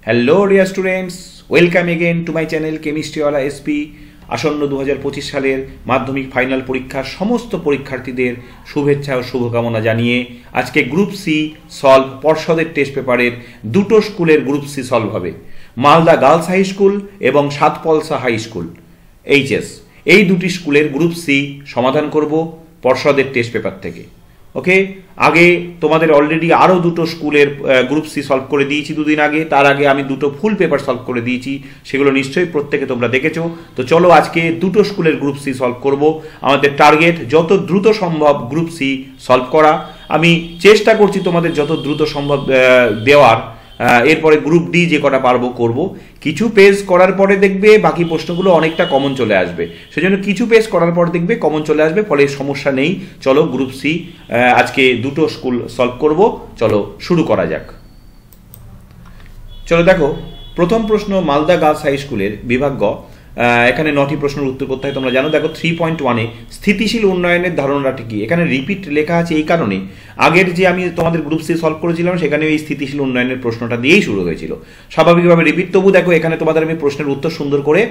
Hello dear students, welcome again to my channel Chemistrywala SP. আসন্ন 2025 সালের মাধ্যমিক ফাইনাল পরীক্ষার সমস্ত পরীক্ষার্থীদের শুভেচ্ছা ও শুভকামনা জানিয়ে আজকে গ্রুপ সি সলভ পর্ষদের টেস্ট পেপারের দুটো স্কুলের গ্রুপ সি সলভ হবে। মালদা গার্লস হাই স্কুল এবং সাতপলসা হাই স্কুল এইচএস, এই দুটি স্কুলের গ্রুপ সি সমাধান করব পর্ষদের টেস্ট পেপার থেকে। ওকে, আগে তোমাদের অলরেডি আরও দুটো স্কুলের গ্রুপ সি সলভ করে দিয়েছি দুদিন আগে। তার আগে আমি দুটো ফুল পেপার সলভ করে দিয়েছি, সেগুলো নিশ্চয়ই প্রত্যেকে তোমরা দেখেছো। তো চলো আজকে দুটো স্কুলের গ্রুপ সি সলভ করব। আমাদের টার্গেট যত দ্রুত সম্ভব গ্রুপ সি সলভ করা। আমি চেষ্টা করছি তোমাদের যত দ্রুত সম্ভব দেওয়ার। এরপরে গ্রুপ ডি যে কটা পারবো করব। কিছু পেজ করার পরে দেখবে বাকি প্রশ্নগুলো অনেকটা কমন চলে আসবে, সেজন্য কিছু পেজ করার পর দেখবে কমন চলে আসবে, ফলে সমস্যা নেই। চলো গ্রুপ সি আজকে দুটো স্কুল সলভ করব। চলো শুরু করা যাক। চলো দেখো, প্রথম প্রশ্ন মালদা গার্লস হাই স্কুলের বিভাগ গ। এখানে 9টি প্রশ্নের উত্তর করতে হয়, তোমরা জানো। দেখো 3.1-এ স্থিতিশীল উন্নয়নের ধারণাটি কি। এখানে রিপিট লেখা আছে এই কারণে, আগের যে আমি তোমাদের গ্রুপ সি সলভ করেছিলাম সেখানে এই স্থিতিশীল উন্নয়নের প্রশ্নটা দিয়েই শুরু হয়েছিল, স্বাভাবিকভাবে রিপিট। তবু দেখো এখানে তোমাদের আমি প্রশ্নের উত্তর সুন্দর করে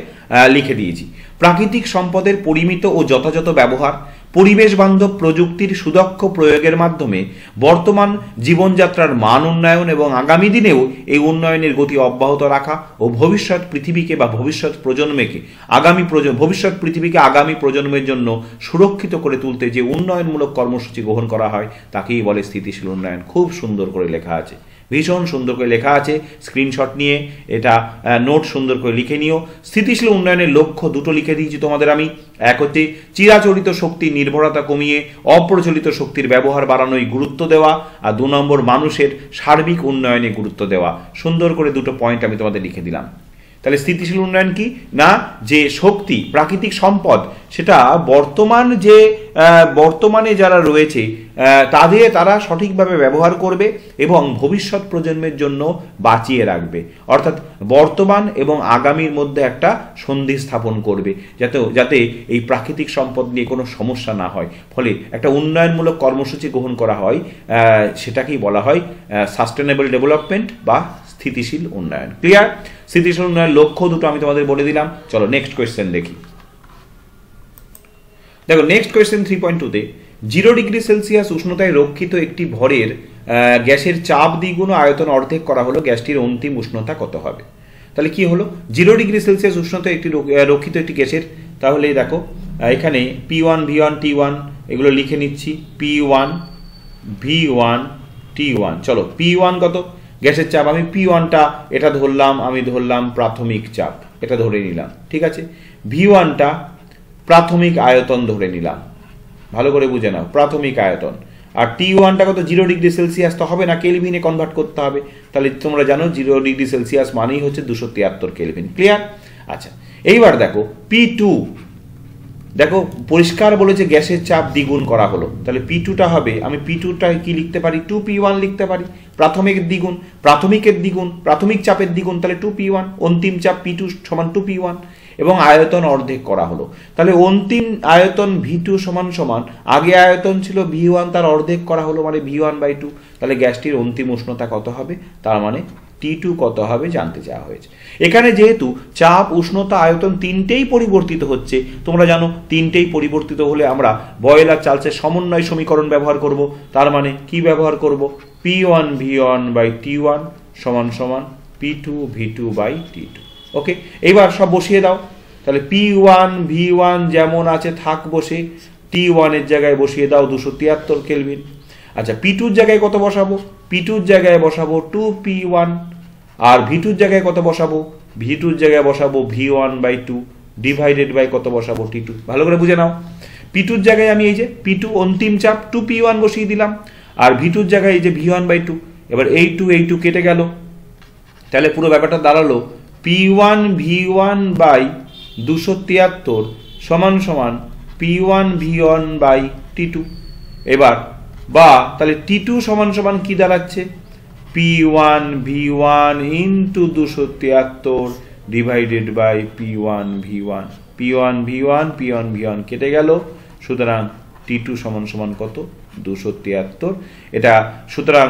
লিখে দিয়েছি। প্রাকৃতিক সম্পদের পরিমিত ও যথাযথ ব্যবহার, পরিবেশ বান্ধব প্রযুক্তির সুদক্ষ প্রয়োগের মাধ্যমে বর্তমান জীবনযাত্রার মান উন্নয়ন এবং আগামী দিনেও এই উন্নয়নের গতি অব্যাহত রাখা ও ভবিষ্যৎ পৃথিবীকে বা ভবিষ্যৎ প্রজন্মকে ভবিষ্যৎ পৃথিবীকে আগামী প্রজন্মের জন্য সুরক্ষিত করে তুলতে যে উন্নয়নমূলক কর্মসূচি গ্রহণ করা হয় তাকেই বলে স্থিতিশীল উন্নয়ন। খুব সুন্দর করে লেখা আছে, ভীষণ সুন্দর করে লেখা আছে। স্ক্রিনশট নিয়ে এটা নোট সুন্দর করে লিখে নিও। স্থিতিশীল উন্নয়নের লক্ষ্য দুটো লিখে দিয়েছি তোমাদের আমি। এক হচ্ছে চিরাচরিত শক্তির নির্ভরতা কমিয়ে অপ্রচলিত শক্তির ব্যবহার বাড়ানোয় গুরুত্ব দেওয়া, আর 2 নম্বর মানুষের সার্বিক উন্নয়নে গুরুত্ব দেওয়া। সুন্দর করে দুটো পয়েন্ট আমি তোমাদের লিখে দিলাম। তাহলে স্থিতিশীল উন্নয়ন কি না, যে শক্তি প্রাকৃতিক সম্পদ সেটা বর্তমানে যারা রয়েছে তারা সঠিকভাবে ব্যবহার করবে এবং ভবিষ্যৎ প্রজন্মের জন্য বাঁচিয়ে রাখবে। অর্থাৎ বর্তমান এবং আগামীর মধ্যে একটা সন্ধি স্থাপন করবে, যাতে এই প্রাকৃতিক সম্পদ নিয়ে কোনো সমস্যা না হয়। ফলে একটা উন্নয়নমূলক কর্মসূচি গ্রহণ করা হয়, সেটাকেই বলা হয় সাস্টেনেবল ডেভেলপমেন্ট বা স্থিতিশীল উন্নয়ন। ক্লিয়ার? স্থিতিশীল উন্নয়নের লক্ষ্য দুটো আমি তোমাদের বলে দিলাম। চলো নেক্সট কোয়েশ্চেন দেখি। দেখো নেক্সট কোয়েশ্চেন 3.2-তে 0 ডিগ্রি সেলসিয়াস উষ্ণতায় রক্ষিত একটি ভরের গ্যাসের চাপ দ্বিগুণ ও আয়তন অর্ধেক করা হলো, গ্যাসটির অন্তিম উষ্ণতা কত হবে? তাহলে কি হলো, 0 ডিগ্রি সেলসিয়াস উষ্ণতায় একটি রক্ষিত একটি গ্যাসের, তাহলে দেখো এখানে P1 V1 T1 এগুলো লিখে নিচ্ছি। P1 V1 T1। চলো P1 কত গ্যাসের চাপ, আমি P1টা এটা ধরলাম প্রাথমিক চাপ, এটা ধরে নিলাম, ঠিক আছে। V1টা প্রাথমিক আয়তন ধরে নিলাম, ভালো করে বুঝে নাও, প্রাথমিক আয়তন। আর T1টা কত, 0 ডিগ্রি সেলসিয়াস তো হবে না, কেলভিনে কনভার্ট করতে হবে। তাহলে তোমরা জানো 0 ডিগ্রি সেলসিয়াস মানেই হচ্ছে 273 কেলভিন। ক্লিয়ার? আচ্ছা, এইবার দেখো P2, দেখো পরিষ্কার বলেছে গ্যাসের চাপ দ্বিগুণ করা হলো, তাহলে P2টা হবে, আমি P2টা কি লিখতে পারি, 2P1 লিখতে পারি। প্রাথমিকের দ্বিগুণ, প্রাথমিক চাপের দ্বিগুণ, তাহলে 2P1। অন্তিম চাপ P2 সমান 2P1 এবং আয়তন অর্ধেক করা হলো। তাহলে অন্তিম আয়তন V2 সমান আগে আয়তন ছিল V1, তার অর্ধেক করা হলো, মানে V1/2। তাহলে গ্যাসটির অন্তিম উষ্ণতা কত হবে, তার মানে T2 কত হবে জানতে চাওয়া হয়েছে। এখানে যেহেতু চাপ, উষ্ণতা, আয়তন তিনটেই পরিবর্তিত হচ্ছে, তোমরা জানো তিনটেই পরিবর্তিত হলে আমরা বয়েল আর চার্লসের সমন্বয় সমীকরণ ব্যবহার করব। তার মানে কি ব্যবহার করব, P1 V1/T1 সমান P2 V2/T2। ওকে, এইবার সব বসিয়ে দাও। তাহলে P1 V1 যেমন আছে থাক বসে, T1 এর জায়গায় বসিয়ে দাও 273 কেলভিন। আচ্ছা, P2 এর জায়গায় কত বসাবো, P2 এর জায়গায় বসাবো 2P1। আর V2 এর জায়গায় কত বসাবো, V2 এর জায়গায় বসাবো V1/2 ডিভাইডেড বাই কত বসাবো, T2। ভালো করে বুঝে নাও। P2 এর জায়গায় আমি এই যে P2 অন্তিম চাপ 2P1 বসিয়ে দিলাম, আর V2 এর জায়গায় এই যে V1/2। এবার এই 2 কেটে গেল, তাহলে পুরো ব্যাপারটা দাঁড়ালো P1 V1/273 সমান P1 V1/T2। এবার তাহলে T2 সমান কি দাঁড়াচ্ছে, P1 V1 into 273 divided by P1 V1। P1 V1 কেটে গেল, সুতরাং T2 সমান কত, 273। এটা সুতরাং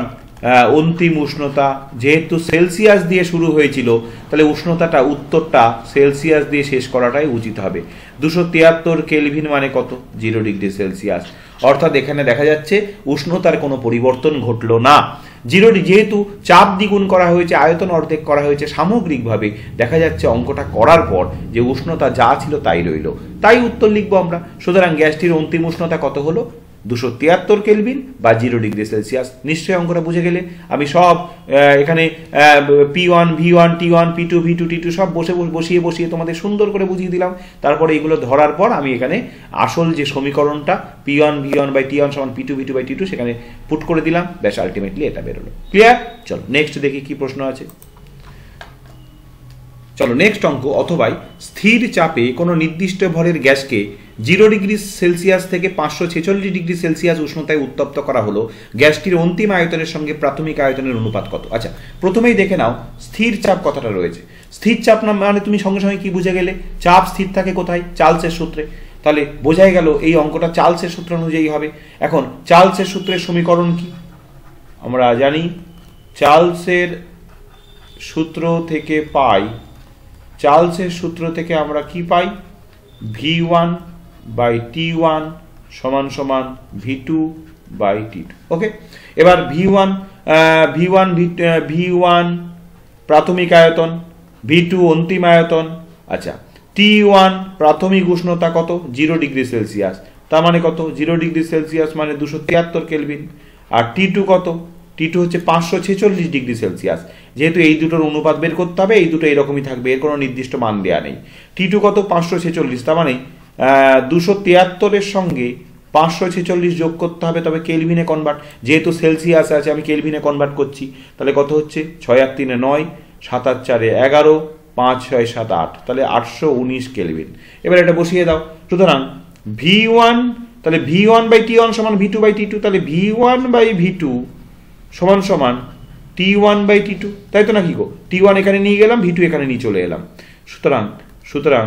অন্তিম উষ্ণতা যেহেতু সেলসিয়াস দিয়ে শুরু হয়েছিল, তাহলে উষ্ণতাটা উত্তরটা সেলসিয়াস দিয়ে শেষ করাটাই উচিত হবে। 273 কেলভিন মানে কত? 0 ডিগ্রি সেলসিয়াস। অর্থাৎ এখানে দেখা যাচ্ছে উষ্ণতার কোনো পরিবর্তন ঘটলো না। যেহেতু চাপ দ্বিগুণ করা হয়েছে, আয়তন অর্ধেক করা হয়েছে, সামগ্রিকভাবে দেখা যাচ্ছে অঙ্কটা করার পর যে উষ্ণতা যা ছিল তাই রইল, তাই উত্তর লিখবো আমরা। সুতরাং গ্যাসটির অন্তিম উষ্ণতা কত হলো? 273 কেলভিন বা 0 ডিগ্রি সেলসিয়াস। নিশ্চয়ই অঙ্কটা বুঝে গেলে। আমি সব এখানে P1 V1 T1 P2 V2 T2 সব বসিয়ে তোমাদের সুন্দর করে বুঝিয়ে দিলাম। তারপরে এগুলো ধরার পর আমি এখানে আসল যে সমীকরণটা P1 V1 বাই T1 সমান P2 V2 বাই T2 সেখানে পুট করে দিলাম, ব্যাস আলটিমেটলি এটা বেরোলো। ক্লিয়ার? চলো নেক্সট দেখি কি প্রশ্ন আছে। চলো নেক্সট অঙ্ক। অথবা স্থির চাপে কোনো নির্দিষ্ট ভরের গ্যাসকে 0 ডিগ্রি সেলসিয়াস থেকে 546 ডিগ্রি সেলসিয়াস উষ্ণতায় উত্তপ্ত করা হলো, গ্যাসটির অন্তিম আয়তনের সঙ্গে প্রাথমিক আয়তনের অনুপাত কত? আচ্ছা, প্রথমেই দেখে নাও স্থির চাপ কথাটা রয়েছে। স্থির চাপ না মানে তুমি সঙ্গে সঙ্গে কি বুঝে গেলে? চাপ স্থির থাকে কোথায়? চার্লসের সূত্রে। তাহলে বোঝাই গেল এই অঙ্কটা চার্লসের সূত্র অনুযায়ী হবে। এখন চার্লসের সূত্রের সমীকরণ কি আমরা জানি? চার্লসের সূত্র থেকে পাই, চার্লসের সূত্র থেকে আমরা কি পাই? V1 বাই T1 সমান সমান V2 বাই T2। ওকে, এবার V1 প্রাথমিক আয়তন, V2 অন্তিম আয়তন। আচ্ছা, T1 প্রাথমিক উষ্ণতা কত? 0 ডিগ্রি সেলসিয়াস। তার মানে কত? 0 ডিগ্রি সেলসিয়াস মানে 273 কেলভিন। আর T2 কত? T2 হচ্ছে 546 ডিগ্রি সেলসিয়াস। যেহেতু এই দুটোর অনুপাত বের করতে হবে, এই দুটো এরকমই থাকবে, এর কোনো নির্দিষ্ট মান দেওয়া নেই। T2 কত? 546। তার মানে 273-এর সঙ্গে 546 যোগ করতে হবে, তবে কেলভিনে কনভার্ট। যেহেতু সেলসিয়াস আছে আমি কেলভিনে কনভার্ট করছি। তাহলে কত হচ্ছে? 6 আর 3 9, 7 আর 4 11, 5 6 7 8, তাহলে 819 কেলভিন। এবার এটা বসিয়ে দাও। সুতরাং V1, তাহলে V1 বাই T1 সমান V2 বাই T2, তাহলে V1 বাই V2 সমান সমান T1 বাই T2, তাই তো নাকি গো? T1 এখানে নিয়ে গেলাম, V2 এখানে নিয়ে চলে এলাম। সুতরাং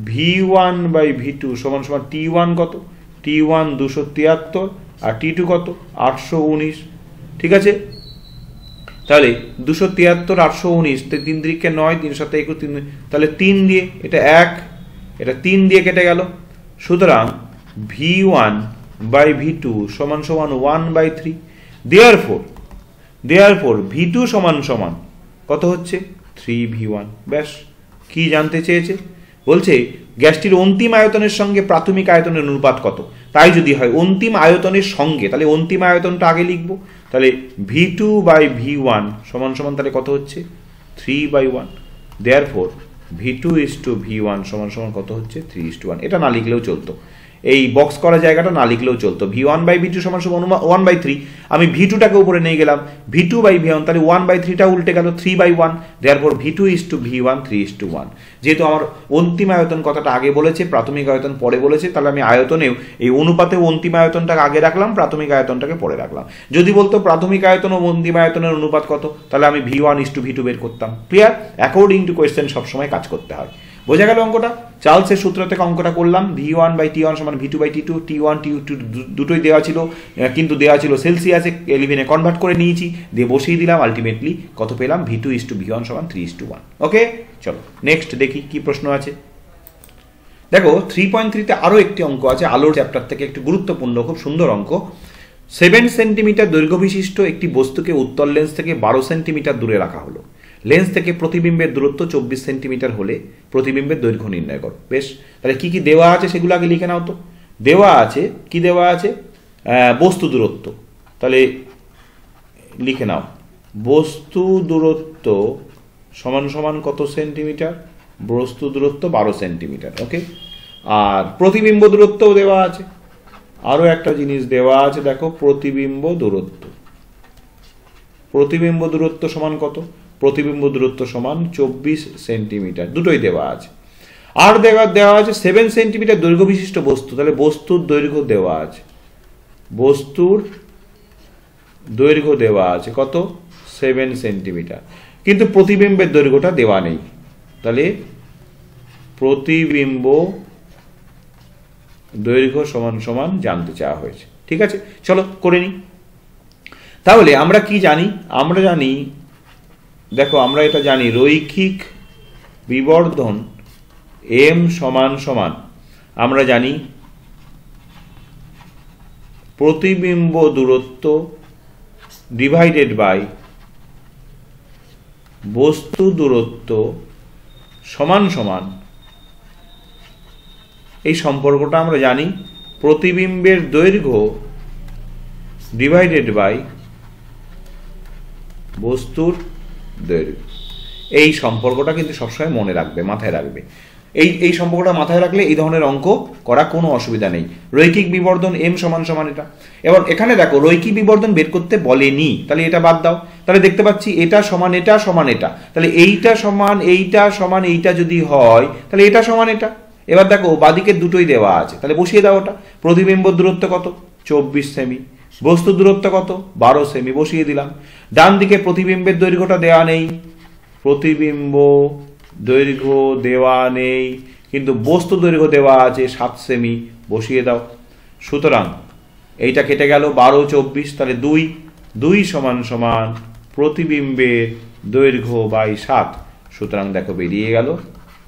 V1 বাই V2 সমান সমান T1 কত? T1 273 আর T2 কত? 819। ঠিক আছে, তাহলে 273 819, 3 3 9, 3 7 21, তাহলে 3 দিয়ে এটা 1, এটা 3 দিয়ে কেটে গেল। সুতরাং V1 বাই V2 সমান সমান 1 বাই 3। দেয়ারফোর V2 সমান সমান কত হচ্ছে? 3V1। ব্যাস। কি জানতে চেয়েছে? বলছে গ্যাসটির অন্তিম আয়তনের সঙ্গে প্রাথমিক আয়তনের অনুপাত কত। তাই যদি হয় অন্তিম আয়তনের সঙ্গে, তাহলে অন্তিম আয়তনটা আগে লিখবো। তাহলে V2 বাই V1 সমান সমান তাহলে কত হচ্ছে? 3/1। Therefore V2 is to V1 সমান সমান কত হচ্ছে? 3:1। এটা না লিখলেও চলতো, এই বক্স করা জায়গাটা না লিখলেও চলতো। V1 বাই V2 সমান সমান 1/3। আমি V2টাকে উপরে নিয়ে গেলাম, V2 বাই V1, তাহলে 1/3টা উল্টে গেল, 3/1। Therefore V2 is to V1 3:1। যেহেতু আমার অন্তিম আয়তন কথাটা আগে বলেছে, প্রাথমিক আয়তন পরে বলেছে, তাহলে আমি আয়তনেও এই অনুপাতেও অন্তিম আয়তনটাকে আগে রাখলাম, প্রাথমিক আয়তনটাকে পরে রাখলাম। যদি বলতো প্রাথমিক আয়তন ও অন্তিম আয়তনের অনুপাত কত, তাহলে আমি V1 ইস টু V2 বের করতাম। ক্লিয়ার? অ্যাকর্ডিং টু কোয়েশ্চেন সবসময় কাজ করতে হয়। বোঝা গেল অঙ্কটা? চার্লসের সূত্র থেকে অঙ্কটা করলাম। V1 বাই T1 সমান V2 by T2, T1 T2 দুটোই দেওয়া ছিল, কিন্তু দেওয়া ছিল সেলসিয়াসে, কেলভিনে কনভার্ট করে নিয়েছি, দিয়ে বসিয়ে দিলাম। আলটিমেটলি কত পেলাম? V2 ইস টু V1 সমান 3:1। ওকে, চলো নেক্সট দেখি কি প্রশ্ন আছে। দেখো 3.3-তে আরও একটি অঙ্ক আছে, আলোর চ্যাপ্টার থেকে, একটি গুরুত্বপূর্ণ খুব সুন্দর অঙ্ক। 7 সেন্টিমিটার দৈর্ঘ্য বিশিষ্ট একটি বস্তুকে উত্তল লেন্স থেকে 12 সেন্টিমিটার দূরে রাখা হলো। লেন্স থেকে প্রতিবিম্বের দূরত্ব 24 সেন্টিমিটার হলে প্রতিবিম্বের দৈর্ঘ্য নির্ণয় করো। বেশ, তাহলে কি কি দেওয়া আছে সেগুলো আগে লিখে নাও তো। দেওয়া আছে কি? দেওয়া আছে বস্তু দূরত্ব। তাহলে লিখে নাও, বস্তু দূরত্ব সমান সমান কত সেন্টিমিটার? বস্তু দূরত্ব 12 সেন্টিমিটার। ওকে, আর প্রতিবিম্ব দূরত্বও দেওয়া আছে। আরও একটা জিনিস দেওয়া আছে, দেখো প্রতিবিম্ব দূরত্ব। প্রতিবিম্ব দূরত্ব সমান কত? প্রতিবিম্ব দূরত্ব সমান 24 সেন্টিমিটার, দুটোই দেওয়া আছে। আর দেওয়া আছে 7 সেন্টিমিটার দৈর্ঘ্য বিশিষ্ট বস্তু। তাহলে বস্তুর দৈর্ঘ্য দেওয়া আছে, বস্তুর দৈর্ঘ্য দেওয়া আছে কত? 7 সেন্টিমিটার, কিন্তু প্রতিবিম্বের দৈর্ঘ্যটা দেওয়া নেই। তাহলে প্রতিবিম্ব দৈর্ঘ্য সমান সমান জানতে চাওয়া হয়েছে। ঠিক আছে, চলো করে নিই। তাহলে আমরা কি জানি? আমরা জানি, দেখো আমরা এটা জানি, রৈখিক বিবর্ধন m সমান সমান আমরা জানি প্রতিবিম্ব দূরত্ব ডিভাইডেড বাই বস্তু দূরত্ব সমান সমান, এই সম্পর্কটা আমরা জানি প্রতিবিম্বের দৈর্ঘ্য ডিভাইডেড বাই বস্তুর দৈর্ঘ্য। এই সম্পর্কটা কিন্তু সবসময় মনে রাখবে, মাথায় রাখবে। এই সম্পর্কটা মাথায় রাখলে এই ধরনের অঙ্ক করা কোনো অসুবিধা নেই। রৈখিক বিবর্ধন m সমান সমান এটা। এবার এখানে দেখো রৈখিক বিবর্ধন বের করতে বলেনি, তাহলে এটা বাদ দাও। তাহলে দেখতে পাচ্ছি এটা সমান এটা সমান এটা, তাহলে এইটা সমান এইটা সমান এইটা যদি হয় তাহলে এটা সমান এটা। এবার দেখো বাদিকে দুটোই দেওয়া আছে, তাহলে বসিয়ে দাও ওটা। প্রতিবিম্ব দূরত্ব কত? 24 সেমি। বস্তু দূরত্ব কত? 12 সেমি, বসিয়ে দিলাম। ডান দিকে প্রতিবিম্বের দৈর্ঘ্যটা দেওয়া নেই, প্রতিবিম্ব দৈর্ঘ্য দেওয়া নেই, কিন্তু বস্তু দৈর্ঘ্য দেওয়া আছে 7 সেমি, বসিয়ে দাও। সুতরাং এইটা কেটে গেল 12 24, তাহলে 2 সমান সমান প্রতিবিম্বের দৈর্ঘ্য বাই 7। সুতরাং দেখো বেরিয়ে গেল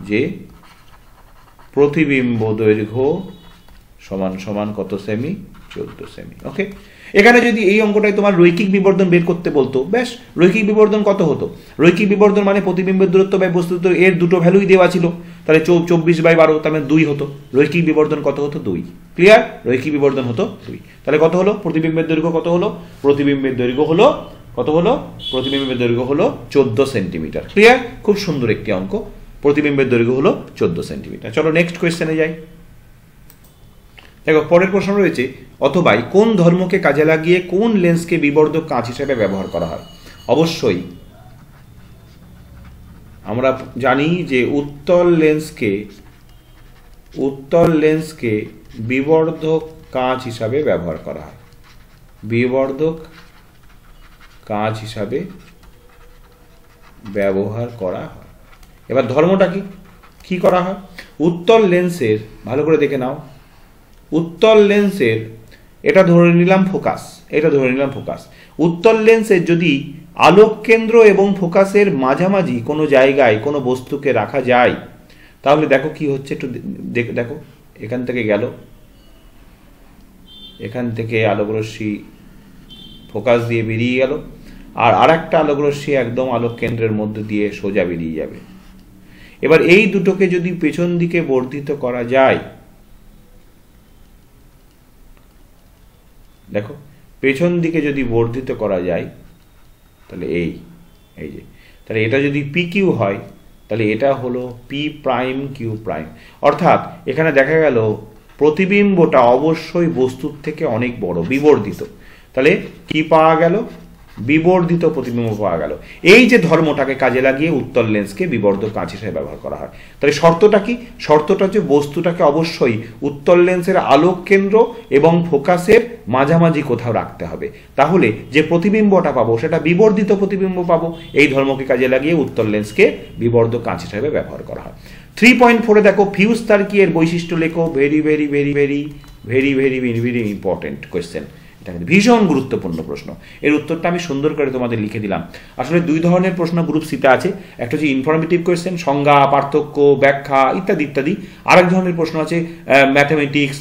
যে প্রতিবিম্ব দৈর্ঘ্য সমান সমান কত সেমি? 14 সেমি। ওকে, এখানে যদি এই অঙ্কটাই তোমার রৈখিক বিবর্ধন বের করতে বলতো, ব্যাস রৈখিক বিবর্ধন কত হতো? রৈখিক বিবর্ধন মানে প্রতিবিম্বের দূরত্ব বাই বস্তু দূরত্ব, এর দুটো ভ্যালুই দেওয়া ছিল, তাহলে 24/12, তার মানে 2 হতো। রৈখিক বিবর্ধন কত হতো? 2। ক্লিয়ার? রৈখিক বিবর্ধন হতো 2। তাহলে কত হলো? প্রতিবিম্বের দৈর্ঘ্য কত হলো? প্রতিবিম্বের দৈর্ঘ্য হলো কত হলো? প্রতিবিম্বের দৈর্ঘ্য হলো 14 সেন্টিমিটার। ক্লিয়ার? খুব সুন্দর একটি অঙ্ক। প্রতিবিম্বের দৈর্ঘ্য হলো 14 সেন্টিমিটার। চলো নেক্সট কোয়েশ্চেনে যাই। দেখো পরের প্রশ্ন রয়েছে, অথবা কোন ধর্মকে কাজে লাগিয়ে কোন লেন্সকে বিবর্ধক কাঁচ হিসেবে ব্যবহার করা হয়? অবশ্যই আমরা জানি যে উত্তল লেন্সকে বিবর্ধক কাঁচ হিসাবে ব্যবহার করা হয়। বিবর্ধক কাঁচ হিসাবে ব্যবহার করা হয়। এবার ধর্মটা কি করা হয়? উত্তল লেন্সের, ভালো করে দেখে নাও, উত্তল লেন্সের এটা ধরে নিলাম ফোকাস, এটা ধরে নিলাম ফোকাস। উত্তল লেন্সের যদি আলোক কেন্দ্র এবং ফোকাসের মাঝামাঝি কোনো জায়গায় কোনো বস্তুকে রাখা যায়, তাহলে দেখো কি হচ্ছে, একটু দেখো। এখান থেকে গেল, এখান থেকে আলোকরশ্মি ফোকাস দিয়ে বেরিয়ে গেল, আর আরেকটা আলোকরশ্মি একদম আলোক কেন্দ্রের মধ্যে দিয়ে সোজা বেরিয়ে যাবে। এবার এই দুটোকে যদি পেছন দিকে বর্ধিত করা যায়, দেখো পেছন দিকে যদি বর্ধিত করা যায়, তাহলে এই যে, তাহলে এটা যদি পি কিউ হয়, তাহলে এটা হলো পি প্রাইম কিউ প্রাইম। অর্থাৎ এখানে দেখা গেল প্রতিবিম্বটা অবশ্যই বস্তুর থেকে অনেক বড়, বিবর্ধিত। তাহলে কি পাওয়া গেল? বিবর্ধিত প্রতিবিম্ব পাওয়া গেল। এই যে ধর্মটাকে কাজে লাগিয়ে উত্তল লেন্সকে বিবর্ধক কাঁচ হিসেবে ব্যবহার করা হয়। তাহলে শর্তটা কি? শর্তটা হচ্ছে বস্তুটাকে অবশ্যই উত্তল লেন্সের আলোক কেন্দ্র এবং ফোকাসের মাঝামাঝি কোথাও রাখতে হবে, তাহলে যে প্রতিবিম্বটা পাবো সেটা বিবর্ধিত প্রতিবিম্ব পাবো। এই ধর্মকে কাজে লাগিয়ে উত্তল লেন্সকে বিবর্ধক কাঁচ হিসেবে ব্যবহার করা হয়। 3.4 দেখো, ফিউজ তার কি এর বৈশিষ্ট্য লেখো। Very very very very very very very very important question, ভীষণ গুরুত্বপূর্ণ প্রশ্ন। এর উত্তরটা আমি সুন্দর করে তোমাদের লিখে দিলাম। আসলে দুই ধরনের প্রশ্ন গ্রুপ সিতে আছে, একটা হচ্ছে ইনফরমেটিভ কোয়েশ্চেন, সংজ্ঞা, পার্থক্য, ব্যাখ্যা ইত্যাদি ইত্যাদি। আরেক ধরনের প্রশ্ন আছে ম্যাথামেটিক্স,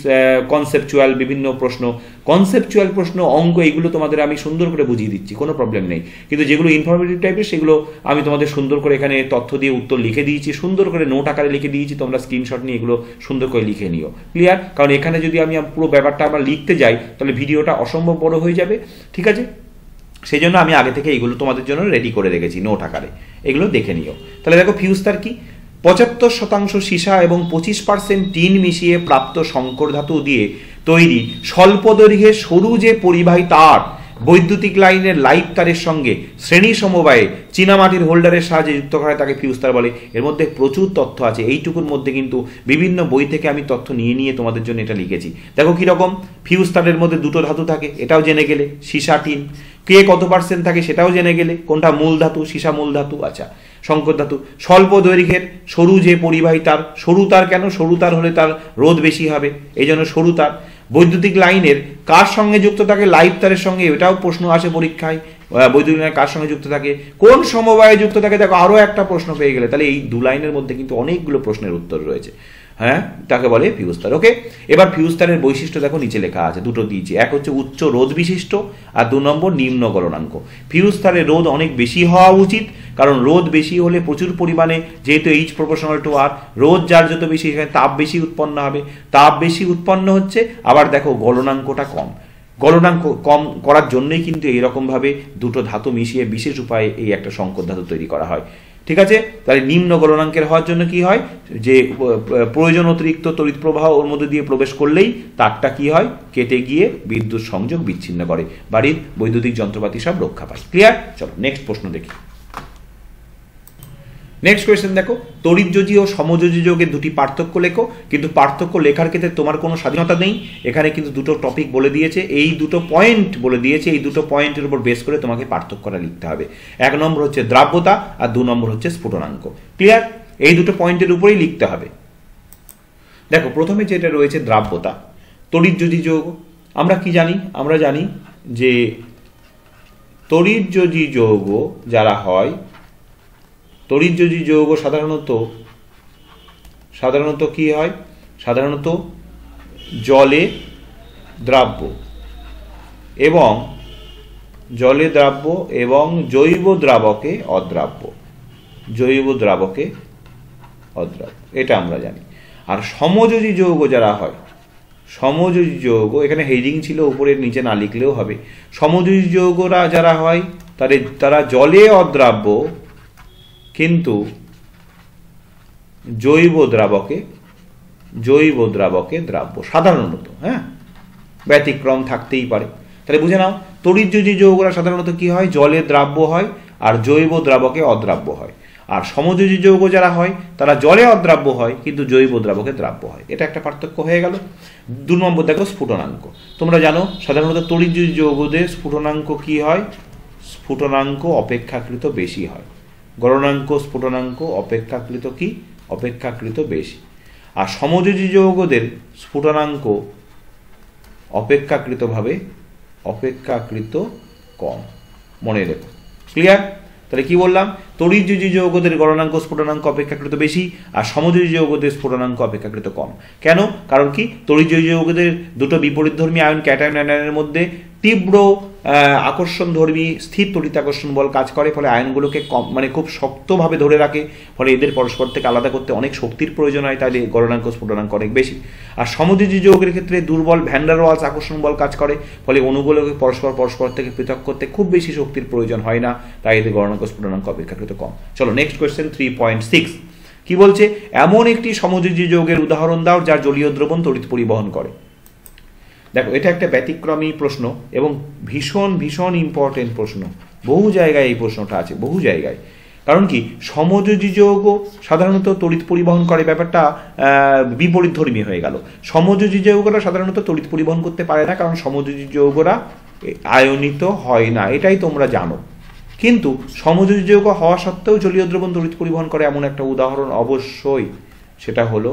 কনসেপচুয়াল বিভিন্ন প্রশ্ন। কনসেপচুয়াল প্রশ্ন, অঙ্ক, এগুলো তোমাদের আমি সুন্দর করে বুঝিয়ে দিচ্ছি, কোনো প্রবলেম নেই। কিন্তু যেগুলো ইনফরমেটিভ টাইপের সেগুলো আমি তোমাদের সুন্দর করে এখানে তথ্য দিয়ে উত্তর লিখে দিয়েছি, সুন্দর করে নোট আকারে লিখে দিয়েছি, তোমরা স্ক্রিনশট নিয়ে এগুলো সুন্দর করে লিখে নিও। ক্লিয়ার? কারণ এখানে যদি আমি পুরো ব্যাপারটা আবার লিখতে যাই তাহলে ভিডিওটা অসম্ভব বড় হয়ে যাবে। ঠিক আছে? সেই জন্য আমি আগে থেকে এগুলো তোমাদের জন্য রেডি করে রেখেছি নোট আকারে, এগুলো দেখে নিও। তাহলে দেখো ফিউজ তার কি? 75% সীসা এবং 25% টিন মিশিয়ে প্রাপ্ত সংকর ধাতু দিয়ে তৈরি স্বল্প দৈর্ঘ্যের সরু যে পরিবাহী তার বৈদ্যুতিক লাইনের লাইভ তারের সঙ্গে শ্রেণী সমবায়ে চীনামাটির হোল্ডারের সাহায্যে যুক্ত করা তাকে ফিউজ তার বলে। এর মধ্যে প্রচুর তথ্য আছে, এইটুকুর মধ্যে কিন্তু বিভিন্ন বই থেকে আমি তথ্য নিয়ে নিয়ে তোমাদের জন্য এটা লিখেছি। দেখো কিরকম, ফিউজ তারের মধ্যে দুটো ধাতু থাকে, এটাও জেনে গেলে। সীসা টিন কে কত পার্সেন্ট থাকে সেটাও জেনে গেলে, কোনটা মূল ধাতু, সীসা মূল ধাতু। আচ্ছা, সংকর ধাতু স্বল্প দৈর্ঘ্যের সরু যে পরিবাহী তার। সরু তার কেন? সরু তার হলে তার রোধ বেশি হবে, এই জন্য সরু তার। বৈদ্যুতিক লাইনের কার সঙ্গে যুক্ত থাকে, লাইভ তারের সঙ্গে, এটাও প্রশ্ন আসে পরীক্ষায়। বৈদ্যুতিক লাইন কার সঙ্গে যুক্ত থাকে, কোন সমবায়ে যুক্ত থাকে, দেখো আরও একটা প্রশ্ন পেয়ে গেলে। তাহলে এই দু লাইনের মধ্যে কিন্তু অনেকগুলো প্রশ্নের উত্তর রয়েছে। হ্যাঁ, তাকে বলে ফিউজ তার। ওকে, এবার ফিউজ তারের বৈশিষ্ট্য দেখো নিচে লেখা আছে, দুটো দিয়েছি, এক হচ্ছে উচ্চ রোধ বিশিষ্ট আর 2 নম্বর নিম্ন গলনাঙ্ক। ফিউজ তারের রোধ অনেক বেশি হওয়া উচিত, কারণ রোধ বেশি হলে প্রচুর পরিমাণে, যেহেতু H প্রপোর্শনাল টু R, রোধ যার যত বেশি সেখানে তাপ বেশি উৎপন্ন হবে, তাপ বেশি উৎপন্ন হচ্ছে, আবার দেখো গলনাঙ্কটা কম। গলনাঙ্ক কম করার জন্যই কিন্তু এইরকমভাবে দুটো ধাতু মিশিয়ে বিশেষ উপায়ে এই একটা সংকর ধাতু তৈরি করা হয়। ঠিক আছে, তাহলে নিম্ন গলনাঙ্কের হওয়ার জন্য কি হয়, যে প্রয়োজন অতিরিক্ত তড়িৎ প্রবাহ ওর মধ্যে দিয়ে প্রবেশ করলেই তারটা কি হয়, কেটে গিয়ে বিদ্যুৎ সংযোগ বিচ্ছিন্ন করে, বাড়ির বৈদ্যুতিক যন্ত্রপাতি সব রক্ষা পায়। ক্লিয়ার? চলো নেক্সট প্রশ্ন দেখি। নেক্সট কোয়েশ্চেন দেখো, তড়িৎযোজী ও সমযোজী যোগের দুটি পার্থক্য লেখো। কিন্তু পার্থক্য লেখার ক্ষেত্রে তোমার কোনো স্বাধীনতা নেই, এখানে কিন্তু দুটো টপিক বলে দিয়েছে, এই দুটো পয়েন্ট বলে দিয়েছে, এই দুটো পয়েন্টের উপর বেস করে তোমাকে পার্থক্যটা লিখতে হবে। 1 নম্বর হচ্ছে দ্রাব্যতা আর 2 নম্বর হচ্ছে স্ফুটনাঙ্ক। ক্লিয়ার? এই দুটো পয়েন্টের উপরেই লিখতে হবে। দেখো প্রথমে যেটা রয়েছে দ্রাব্যতা, তড়িৎযোজী যৌগ। আমরা কি জানি? আমরা জানি যে তড়িৎযোজী যৌগ যারা হয়, তড়িৎযোজী যৌগ সাধারণত কি হয়, সাধারণত জলে দ্রাব্য এবং জৈব দ্রাবকে অদ্রাব্য, এটা আমরা জানি। আর সমযোজী যৌগ যারা হয়, সমযোজী যৌগ, এখানে হেডিং ছিল উপরের নিচে না লিখলেও হবে, সমযোজী যৌগরা যারা হয় তারা জলে অদ্রাব্য কিন্তু জৈব দ্রাবকে দ্রাব্য সাধারণত। হ্যাঁ, ব্যতিক্রম থাকতেই পারে। তাহলে বুঝে নাও, তড়িৎযোজী যৌগরা সাধারণত কি হয়, জলে দ্রাব্য হয় আর জৈব দ্রাবকে অদ্রাব্য হয়। আর সমযোজী যৌগ যারা হয় তারা জলে অদ্রাব্য হয় কিন্তু জৈব দ্রাবকে দ্রাব্য হয়। এটা একটা পার্থক্য হয়ে গেল। 2 নম্বর দেখো স্ফুটনাঙ্ক। তোমরা জানো সাধারণত তড়িৎযোজী যৌগদের স্ফুটনাঙ্ক কি হয়, স্ফুটনাঙ্ক অপেক্ষাকৃত বেশি হয়। গলনাঙ্ক স্ফুটনাঙ্ক অপেক্ষাকৃত বেশি। আর সমযোজী যৌগদের স্ফুটনাঙ্ক অপেক্ষাকৃত কম, মনে রেখো। ক্লিয়ার? তাহলে কি বললাম, তড়িৎযোজী যৌগদের গলনাঙ্ক স্ফুটনাঙ্ক অপেক্ষাকৃত বেশি আর সমযোজী যৌগদের স্ফুটনাঙ্ক অপেক্ষাকৃত কম। কেন? কারণ কি, তড়িৎযোজী যৌগদের দুটো বিপরীতধর্মী আয়ন ক্যাটায়ন অ্যানায়নের মধ্যে তীব্র আকর্ষণধর্মী স্থির তড়িৎাকর্ষণ বল কাজ করে, ফলে আয়নগুলোকে খুব শক্তভাবে ধরে রাখে, ফলে এদের পরস্পর থেকে আলাদা করতে অনেক শক্তির প্রয়োজন হয়, তাই গলনাঙ্ক স্ফুটনাঙ্ক অনেক বেশি। আর সমযোজী যৌগের ক্ষেত্রে দুর্বল ভ্যান ডার ওয়ালস আকর্ষণ বল কাজ করে, ফলে অণুগুলোকে পরস্পর থেকে পৃথক করতে খুব বেশি শক্তির প্রয়োজন হয় না, তাই এদের গলনাঙ্ক স্ফুটনাঙ্ক অপেক্ষাকৃত কম। চলো নেক্সট কোয়েশ্চেন 3.6 কি বলছে, এমন একটি সমযোজী যৌগের উদাহরণ দাও যার জলীয় দ্রবণ তড়িৎ পরিবহন করে। দেখো এটা একটা ব্যতিক্রমী প্রশ্ন এবং ভীষণ ইম্পর্টেন্ট প্রশ্ন। বহু জায়গায় এই প্রশ্নটা আছে, বহু জায়গায়। কারণ কি, সমযোজী যৌগ সাধারণত তড়িৎ পরিবহন করে, ব্যাপারটা বিপরীতধর্মী হয়ে গেল। সমযোজী যৌগরা সাধারণত তড়িৎ পরিবহন করতে পারে না, কারণ সমযোজী যৌগরা আয়নিত হয় না, এটাই তোমরা জানো। কিন্তু সমযোজী যৌগ হওয়া সত্ত্বেও জলীয় দ্রবণ তড়িৎ পরিবহন করে এমন একটা উদাহরণ অবশ্যই, সেটা হলো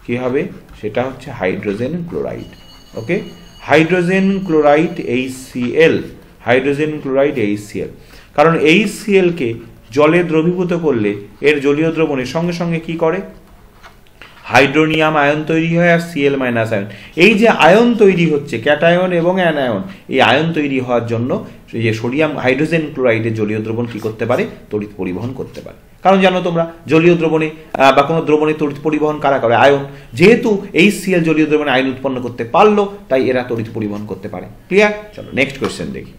কি হবে, সেটা হচ্ছে হাইড্রোজেন ক্লোরাইড। ওকে, হাইড্রোজেন ক্লোরাইড HCl, কারণ HCl কে জলে দ্রবীভূত করলে এর জলীয় দ্রবণের সঙ্গে সঙ্গে কি করে, হাইড্রোনিয়াম আয়ন তৈরি হয় আর Cl- আয়ন। এই যে আয়ন তৈরি হচ্ছে, ক্যাটায়ন এবং অ্যানায়ন, এই আয়ন তৈরি হওয়ার জন্য যে সোডিয়াম হাইড্রোজেন ক্লোরাইডের জলীয় দ্রবণ কি করতে পারে, তড়িৎ পরিবহন করতে পারে। কারণ জানো তোমরা, জলীয় দ্রবণে বা কোনো দ্রবণে তড়িৎ পরিবহন কারা করে, আয়ন। যেহেতু HCl জলীয় দ্রবণে আয়ন উৎপন্ন করতে পারলো, তাই এরা তড়িৎ পরিবহন করতে পারে। ক্লিয়ার? চলো নেক্সট কোয়েশ্চেন দেখি।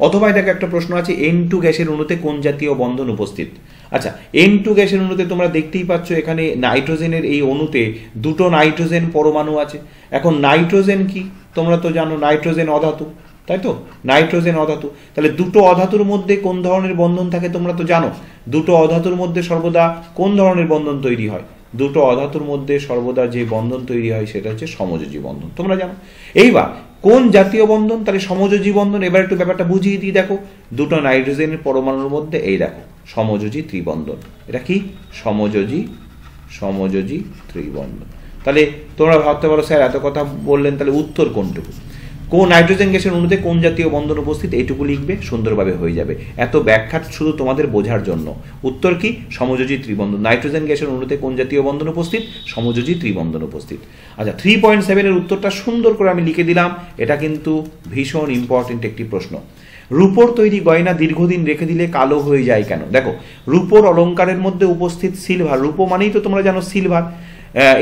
অথবা দেখো একটা প্রশ্ন আছে, N2 গ্যাসের অণুতে কোন জাতীয় বন্ধন উপস্থিত? আচ্ছা, N2 গ্যাসের অণুতে তোমরা দেখতেই পাচ্ছ এখানে নাইট্রোজেনের এই অণুতে দুটো নাইট্রোজেন পরমাণু আছে। এখন নাইট্রোজেন কি তোমরা তো জানো, নাইট্রোজেন অধাতু, তাই তো, নাইট্রোজেন অধাতু। তাহলে দুটো অধাতুর মধ্যে কোন ধরনের বন্ধন থাকে তোমরা তো জানো। দুটো অধাতুর মধ্যে সর্বদা কোন ধরনের বন্ধন তৈরি হয়? দুটো অধাতুর মধ্যে সর্বদা যে বন্ধন তৈরি হয় সেটা হচ্ছে সমযোজী বন্ধন, তোমরা জানো। এইবার কোন জাতীয় বন্ধন? তাহলে সমযোজী বন্ধন। এবার একটু ব্যাপারটা বুঝিয়ে দিই। দেখো, দুটো নাইট্রোজেনের পরমাণুর মধ্যে এই দেখো সমযোজী ত্রিবন্ধন। এটা কি? সমযোজী ত্রিবন্ধন। তাহলে তোমরা ভাবতে পারো স্যার এত কথা বললেন, তাহলে উত্তর কোনটুকু? কোন নাইট্রোজেন গ্যাসের অণুতে কোন জাতীয় বন্ধন উপস্থিত, এইটুকু লিখবে, সুন্দরভাবে হয়ে যাবে। এত ব্যাখ্যা শুধু তোমাদের বোঝার জন্য। উত্তর কি? সমযোজী ত্রিবন্ধন। নাইট্রোজেন গ্যাসের অণুতে কোন জাতীয় বন্ধন উপস্থিত? সমযোজী ত্রিবন্ধন উপস্থিত। আচ্ছা, 3.7 এর উত্তরটা সুন্দর করে আমি লিখে দিলাম। এটা কিন্তু ভীষণ ইম্পর্টেন্ট একটি প্রশ্ন। রূপোর তৈরি গয়না দীর্ঘদিন রেখে দিলে কালো হয়ে যায় কেন? দেখো, রূপোর অলঙ্কারের মধ্যে উপস্থিত সিলভার, রূপো মানেই তো তোমরা জানো সিলভার,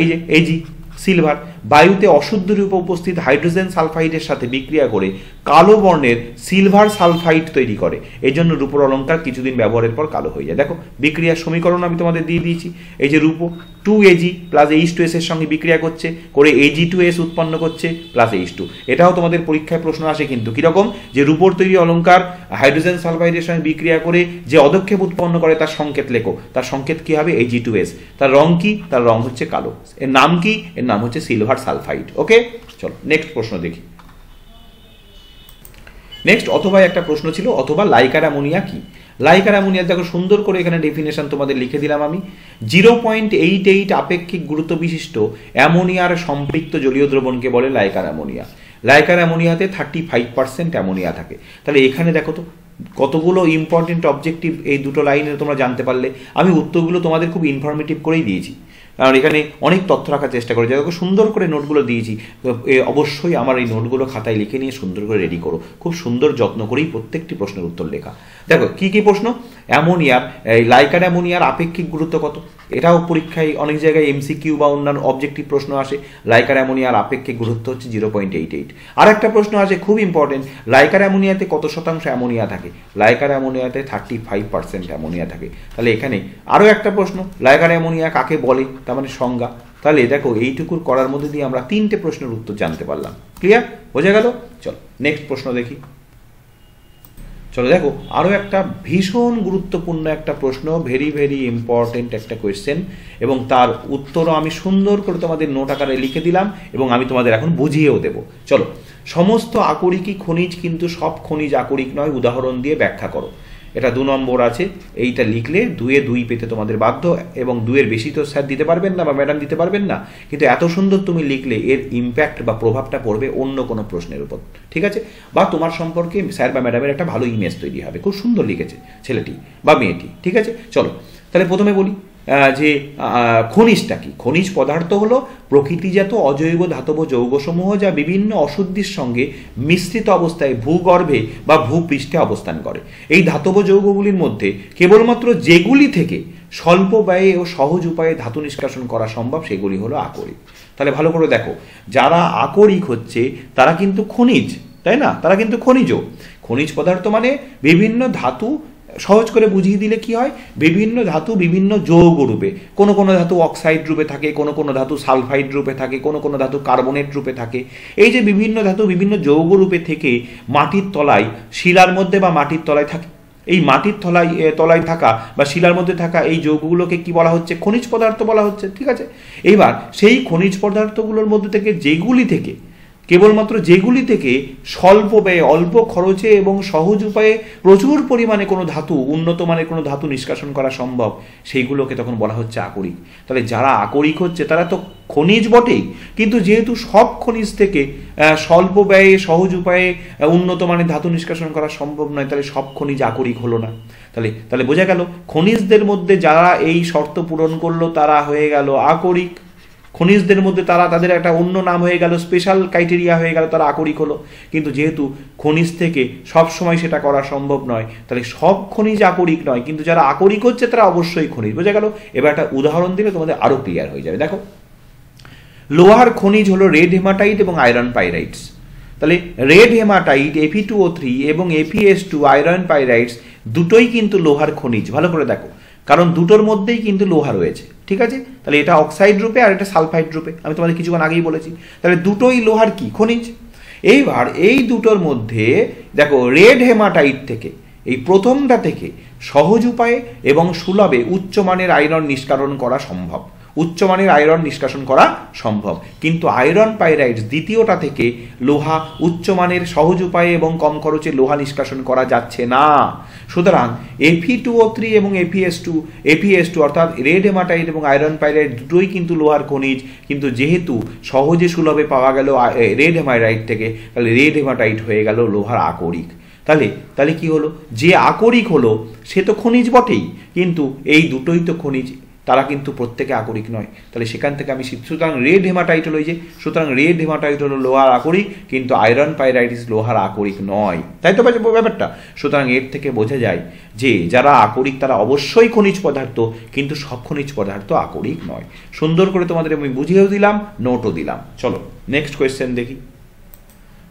এই যে এজি সিলভার, বায়ুতে অশুদ্ধ রূপে উপস্থিত হাইড্রোজেন সালফাইডের সাথে বিক্রিয়া করে কালো বর্ণের সিলভার সালফাইড তৈরি করে। এই জন্য রূপোর অলঙ্কার কিছুদিন ব্যবহারের পর কালো হয়ে যায়। দেখো, বিক্রিয়ার সমীকরণ আমি তোমাদের দিয়ে দিয়েছি। এই যে রূপো 2Ag প্লাস H2S এর সঙ্গে বিক্রিয়া করছে, করে Ag2S উৎপন্ন করছে প্লাস H2। এটাও তোমাদের পরীক্ষায় প্রশ্ন আসে কিন্তু, কিরকম? যে রূপোর তৈরি অলঙ্কার হাইড্রোজেন সালফাইডের সঙ্গে বিক্রিয়া করে যে অদক্ষেপ উৎপন্ন করে তার সংকেত লেখো। তার সংকেত কি হবে? Ag2S। তার রং কি? তার রং হচ্ছে কালো। এর নাম কি? এর নাম হচ্ছে সিলভার সালফাইড। ওকে, চলো নেক্সট প্রশ্ন দেখি। নেক্সট অথবা একটা প্রশ্ন ছিল, অথবা লাইকার অ্যামোনিয়া কি? লাইকার অ্যামোনিয়া দেখো সুন্দর করে এখানে ডেফিনেশন তোমাদের লিখে দিলাম আমি। 0.88 আপেক্ষিক গুরুত্ব বিশিষ্ট অ্যামোনিয়ার সম্পৃক্ত জলীয় দ্রবণকে বলে লাইকার অ্যামোনিয়া। লাইকার অ্যামোনিয়াতে 35% অ্যামোনিয়া থাকে। তাহলে এখানে দেখো তো কতগুলো ইম্পর্টেন্ট অবজেক্টিভ এই দুটো লাইনে তোমরা জানতে পারলে। আমি উত্তরগুলো তোমাদের খুব ইনফরমেটিভ করেই দিয়েছি, কারণ এখানে অনেক তথ্য রাখার চেষ্টা করেছি। দেখো সুন্দর করে নোটগুলো দিয়েছি, অবশ্যই আমার এই নোটগুলো খাতায় লিখে নিয়ে সুন্দর করে রেডি করো। খুব সুন্দর যত্ন করেই প্রত্যেকটি প্রশ্নের উত্তর লেখা। দেখো কি কি প্রশ্ন? অ্যামোনিয়ার, এই লাইকার অ্যামোনিয়ার আপেক্ষিক গুরুত্ব কত? এটাও পরীক্ষায় অনেক জায়গায় এমসিকিউ বা অন্যান্য অবজেক্টিভ প্রশ্ন আসে। লাইকার অ্যামোনিয়ার আপেক্ষিক গুরুত্ব হচ্ছে 0.88। আর একটা প্রশ্ন আছে খুব ইম্পর্টেন্ট, লাইকার অ্যামোনিয়াতে কত শতাংশ অ্যামোনিয়া থাকে? লাইকার অ্যামোনিয়াতে 35% অ্যামোনিয়া থাকে। তাহলে এখানে আরও একটা প্রশ্ন, লাইকার অ্যামোনিয়া কাকে বলে, তার মানে সংজ্ঞা। তাহলে দেখো এইটুকুর করার মধ্যে দিয়ে আমরা 3টে প্রশ্নের উত্তর জানতে পারলাম। ক্লিয়ার? বোঝা গেল? চলো নেক্সট প্রশ্ন দেখি। চলো দেখো আরও একটা ভীষণ গুরুত্বপূর্ণ একটা প্রশ্ন, ভেরি ভেরি ইম্পর্টেন্ট একটা কোয়েশ্চেন, এবং তার উত্তরও আমি সুন্দর করে তোমাদের নোট আকারে লিখে দিলাম এবং আমি তোমাদের এখন বুঝিয়েও দেবো। চলো, সমস্ত আকরিকই খনিজ কিন্তু সব খনিজ আকরিক নয়, উদাহরণ দিয়ে ব্যাখ্যা করো। এটা 2 নম্বর আছে, এইটা লিখলে 2-এ 2 পেতে তোমাদের বাধ্য, এবং 2-এর বেশি তো স্যার দিতে পারবেন না বা ম্যাডাম দিতে পারবেন না, কিন্তু এত সুন্দর তুমি লিখলে এর ইম্প্যাক্ট বা প্রভাবটা পড়বে অন্য কোনো প্রশ্নের উপর, ঠিক আছে? বা তোমার সম্পর্কে স্যার বা ম্যাডামের একটা ভালো ইমেজ তৈরি হবে, খুব সুন্দর লিখেছে ছেলেটি বা মেয়েটি, ঠিক আছে? চলো তাহলে প্রথমে বলি যে খনিজটা কি। খনিজ পদার্থ হলো প্রকৃতিজাত অজৈব ধাতব যৌগসমূহ যা বিভিন্ন অশুদ্ধির সঙ্গে মিশ্রিত অবস্থায় ভূগর্ভে বা ভূপৃষ্ঠে অবস্থান করে। এই ধাতব যৌগগুলির মধ্যে কেবলমাত্র যেগুলি থেকে স্বল্প ব্যয়ে ও সহজ উপায়ে ধাতু নিষ্কাশন করা সম্ভব সেগুলি হলো আকরিক। তাহলে ভালো করে দেখো, যারা আকরিক হচ্ছে তারা কিন্তু খনিজ, তাই না? তারা কিন্তু খনিজ। খনিজ পদার্থ মানে বিভিন্ন ধাতু, সহজ করে বুঝিয়ে দিলে কি হয়, বিভিন্ন ধাতু বিভিন্ন যৌগ রূপে, কোনো কোনো ধাতু অক্সাইড রূপে থাকে, কোনো কোনো ধাতু সালফাইড রূপে থাকে, কোনো কোনো ধাতু কার্বনেট রূপে থাকে। এই যে বিভিন্ন ধাতু বিভিন্ন যৌগ রূপে থেকে মাটির তলায়, শিলার মধ্যে বা মাটির তলায় থাকে, এই মাটির তলায় থাকা বা শিলার মধ্যে থাকা এই যৌগগুলোকে কি বলা হচ্ছে? খনিজ পদার্থ বলা হচ্ছে, ঠিক আছে? এইবার সেই খনিজ পদার্থগুলোর মধ্যে থেকে কেবলমাত্র যেগুলি থেকে স্বল্প ব্যয়ে, অল্প খরচে এবং সহজ উপায়ে প্রচুর পরিমাণে কোনো ধাতু, উন্নত মানের কোনো ধাতু নিষ্কাশন করা সম্ভব, সেইগুলোকে তখন বলা হচ্ছে আকরিক। তাহলে যারা আকরিক হচ্ছে তারা তো খনিজ বটেই, কিন্তু যেহেতু সব খনিজ থেকে স্বল্প ব্যয়ে সহজ উপায়ে উন্নত মানের ধাতু নিষ্কাশন করা সম্ভব নয়, তাহলে সব খনিজ আকরিক হলো না। তাহলে বোঝা গেল খনিজদের মধ্যে যারা এই শর্ত পূরণ করলো তারা হয়ে গেল আকরিক। খনিজদের মধ্যে তাদের একটা অন্য নাম হয়ে গেল, স্পেশাল ক্রাইটেরিয়া হয়ে গেল, তারা আকরিক হলো। কিন্তু যেহেতু খনিজ থেকে সব সময় সেটা করা সম্ভব নয়, তাহলে সব খনিজ আকরিক নয়, কিন্তু যারা আকরিক হচ্ছে তারা অবশ্যই খনিজ। বোঝা গেল? এবার একটা উদাহরণ দিলে তোমাদের আরো ক্লিয়ার হয়ে যাবে। দেখো, লোহার খনিজ হলো রেড হেমাটাইট এবং আয়রন পাইরাইটস। তাহলে রেড হেমাটাইট Fe2O3 এবং FeS2 আয়রন পাইরাইটস দুটোই কিন্তু লোহার খনিজ। ভালো করে দেখো, কারণ দুটোর মধ্যেই কিন্তু লোহা রয়েছে, ঠিক আছে? তাহলে এটা অক্সাইড রূপে আর এটা সালফাইড রূপে, আমি তোমাদের কিছুক্ষণ আগেই বলেছি। তাহলে দুটোই লোহার কি? খনিজ। এইবার এই দুটোর মধ্যে দেখো, রেড হেমাটাইট থেকে, এই প্রথমটা থেকে সহজ উপায়ে এবং সুলভে উচ্চমানের আয়রন নিষ্কাশন করা সম্ভব। উচ্চমানের আয়রন নিষ্কাশন করা সম্ভব, কিন্তু আয়রন পাইরাইডস দ্বিতীয়টা থেকে লোহা উচ্চমানের সহজ উপায়ে এবং কম খরচে লোহা নিষ্কাশন করা যাচ্ছে না। সুতরাং Fe2O3 এবং FeS2 অর্থাৎ রেড হেমাটাইট এবং আয়রন পাইরাইট দুটোই কিন্তু লোহার খনিজ, কিন্তু যেহেতু সহজে সুলভে পাওয়া গেল রেড হেমাটাইট থেকে, তাহলে রেড হেমাটাইট হয়ে গেল লোহার আকরিক। তাহলে কি হলো, যে আকরিক হলো সে তো খনিজ বটেই, কিন্তু এই দুটোই তো খনিজ, তারা কিন্তু প্রত্যেকে আকরিক নয়। তাহলে সেখান থেকে আমি সুতরাং রেড হেমাটাইট হলো সুতরাং রেড হেমাটাইট হলো লোহার আকরিক, কিন্তু আয়রন পাইরাইটিস লোহার আকরিক নয়, তাই তো ব্যাপারটা। সুতরাং এর থেকে বোঝা যায় যে যারা আকরিক তারা অবশ্যই খনিজ পদার্থ, কিন্তু সব খনিজ পদার্থ আকরিক নয়। সুন্দর করে তোমাদের আমি বুঝিয়েও দিলাম, নোটও দিলাম। চলো নেক্সট কোয়েশ্চেন দেখি।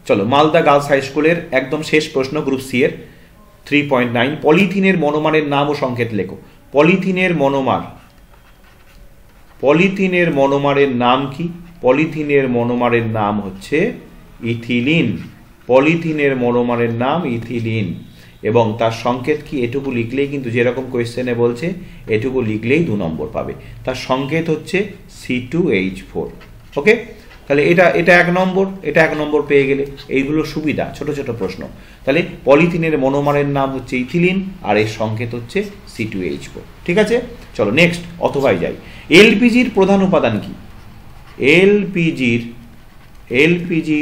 চলো, মালদা গার্লস হাই স্কুলের একদম শেষ প্রশ্ন, গ্রুপ সি এর 3.9, পলিথিনের মনোমারের নাম ও সংকেত লেখো। পলিথিনের মনোমারের নাম কি? পলিথিনের মনোমারের নাম হচ্ছে ইথিলিন। পলিথিনের মনোমারের নাম ইথিলিন, এবং তার সংকেত কি? এটুকু লিখলেই কিন্তু, যেরকম কোয়েশ্চেনে বলছে এটুকু লিখলেই 2 নম্বর পাবে। তার সংকেত হচ্ছে C2H4। ওকে, তাহলে এটা 1 নম্বর, এটা 1 নম্বর পেয়ে গেলে। এইগুলো সুবিধা, ছোট ছোট প্রশ্ন। তাহলে পলিথিনের মনোমারের নাম হচ্ছে ইথিলিন, আর এর সংকেত হচ্ছে C2H4। ঠিক আছে, চলো নেক্সট অথবাই যাই। এলপিজির প্রধান উপাদান কি? এলপিজি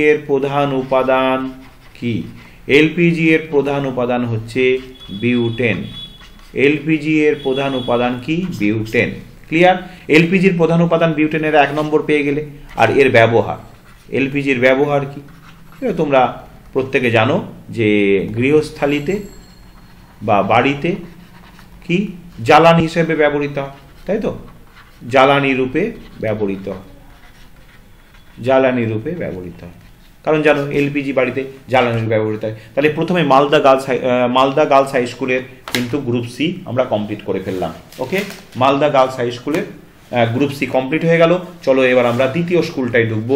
এর প্রধান উপাদান কি? এলপিজি এর প্রধান উপাদান হচ্ছে বিউটেন। এলপিজি এর প্রধান উপাদান কি? বিউটেন। ক্লিয়ার? এলপিজির প্রধান উপাদান বিউটেনের 1 নম্বর পেয়ে গেলে। আর এর ব্যবহার, এলপিজির ব্যবহার কি? তোমরা প্রত্যেকে জানো যে গৃহস্থালিতে বা বাড়িতে কি জ্বালানি হিসেবে ব্যবহৃত হয়, তাই তো? জ্বালানি রূপে ব্যবহৃত হয়, কারণ জানো এলপিজি বাড়িতে জ্বালানি রূপে ব্যবহৃত হয়। তাহলে প্রথমে মালদা গার্লস হাই স্কুলের কিন্তু গ্রুপ সি আমরা কমপ্লিট করে ফেললাম। ওকে, মালদা গার্লস হাই স্কুলের গ্রুপ সি কমপ্লিট হয়ে গেল। চলো এবার আমরা দ্বিতীয় স্কুলটাই ঢুকবো,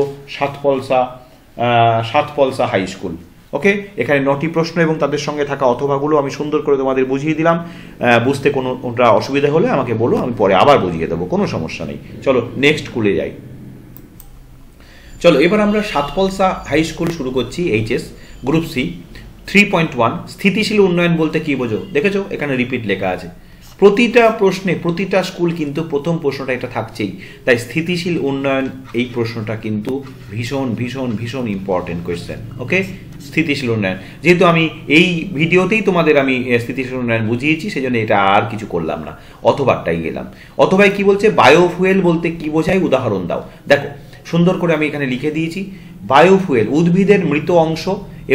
সাতপলসা হাই স্কুল। ওকে, এখানে 9টি প্রশ্ন এবং তাদের সঙ্গে থাকা অথবাগুলো আমি সুন্দর করে তোমাদের বুঝিয়ে দিলাম। বুঝতে কোনোটা অসুবিধা হলে আমাকে বলো, আমি পরে আবার বুঝিয়ে দেবো, কোনো সমস্যা নেই। চলো নেক্সট স্কুলে যাই। চলো এবার আমরা সাতপলসা হাই স্কুল শুরু করছি, এইচএস গ্রুপ সি 3.1। স্থিতিশীল উন্নয়ন বলতে কি বোঝো? দেখেছো এখানে রিপিট লেখা আছে। প্রতিটা প্রশ্নে, প্রতিটা স্কুল কিন্তু প্রথম প্রশ্নটা এটা থাকছেই, তাই স্থিতিশীল উন্নয়ন এই প্রশ্নটা কিন্তু ভীষণ ভীষণ ভীষণ ইম্পর্টেন্ট কোয়েশ্চেন। ওকে, স্থিতিশীল উন্নয়ন, যেহেতু আমি এই ভিডিওতেই তোমাদের আমি স্থিতিশীল উন্নয়ন বুঝিয়েছি, সেই জন্য এটা আর কিছু করলাম না, অথবাটাই গেলাম। অথবাই কি বলছে? বায়োফুয়েল বলতে কি বোঝায়? উদাহরণ দাও। দেখো সুন্দর করে আমি এখানে লিখে দিয়েছি, বায়োফুয়েল উদ্ভিদের মৃত অংশ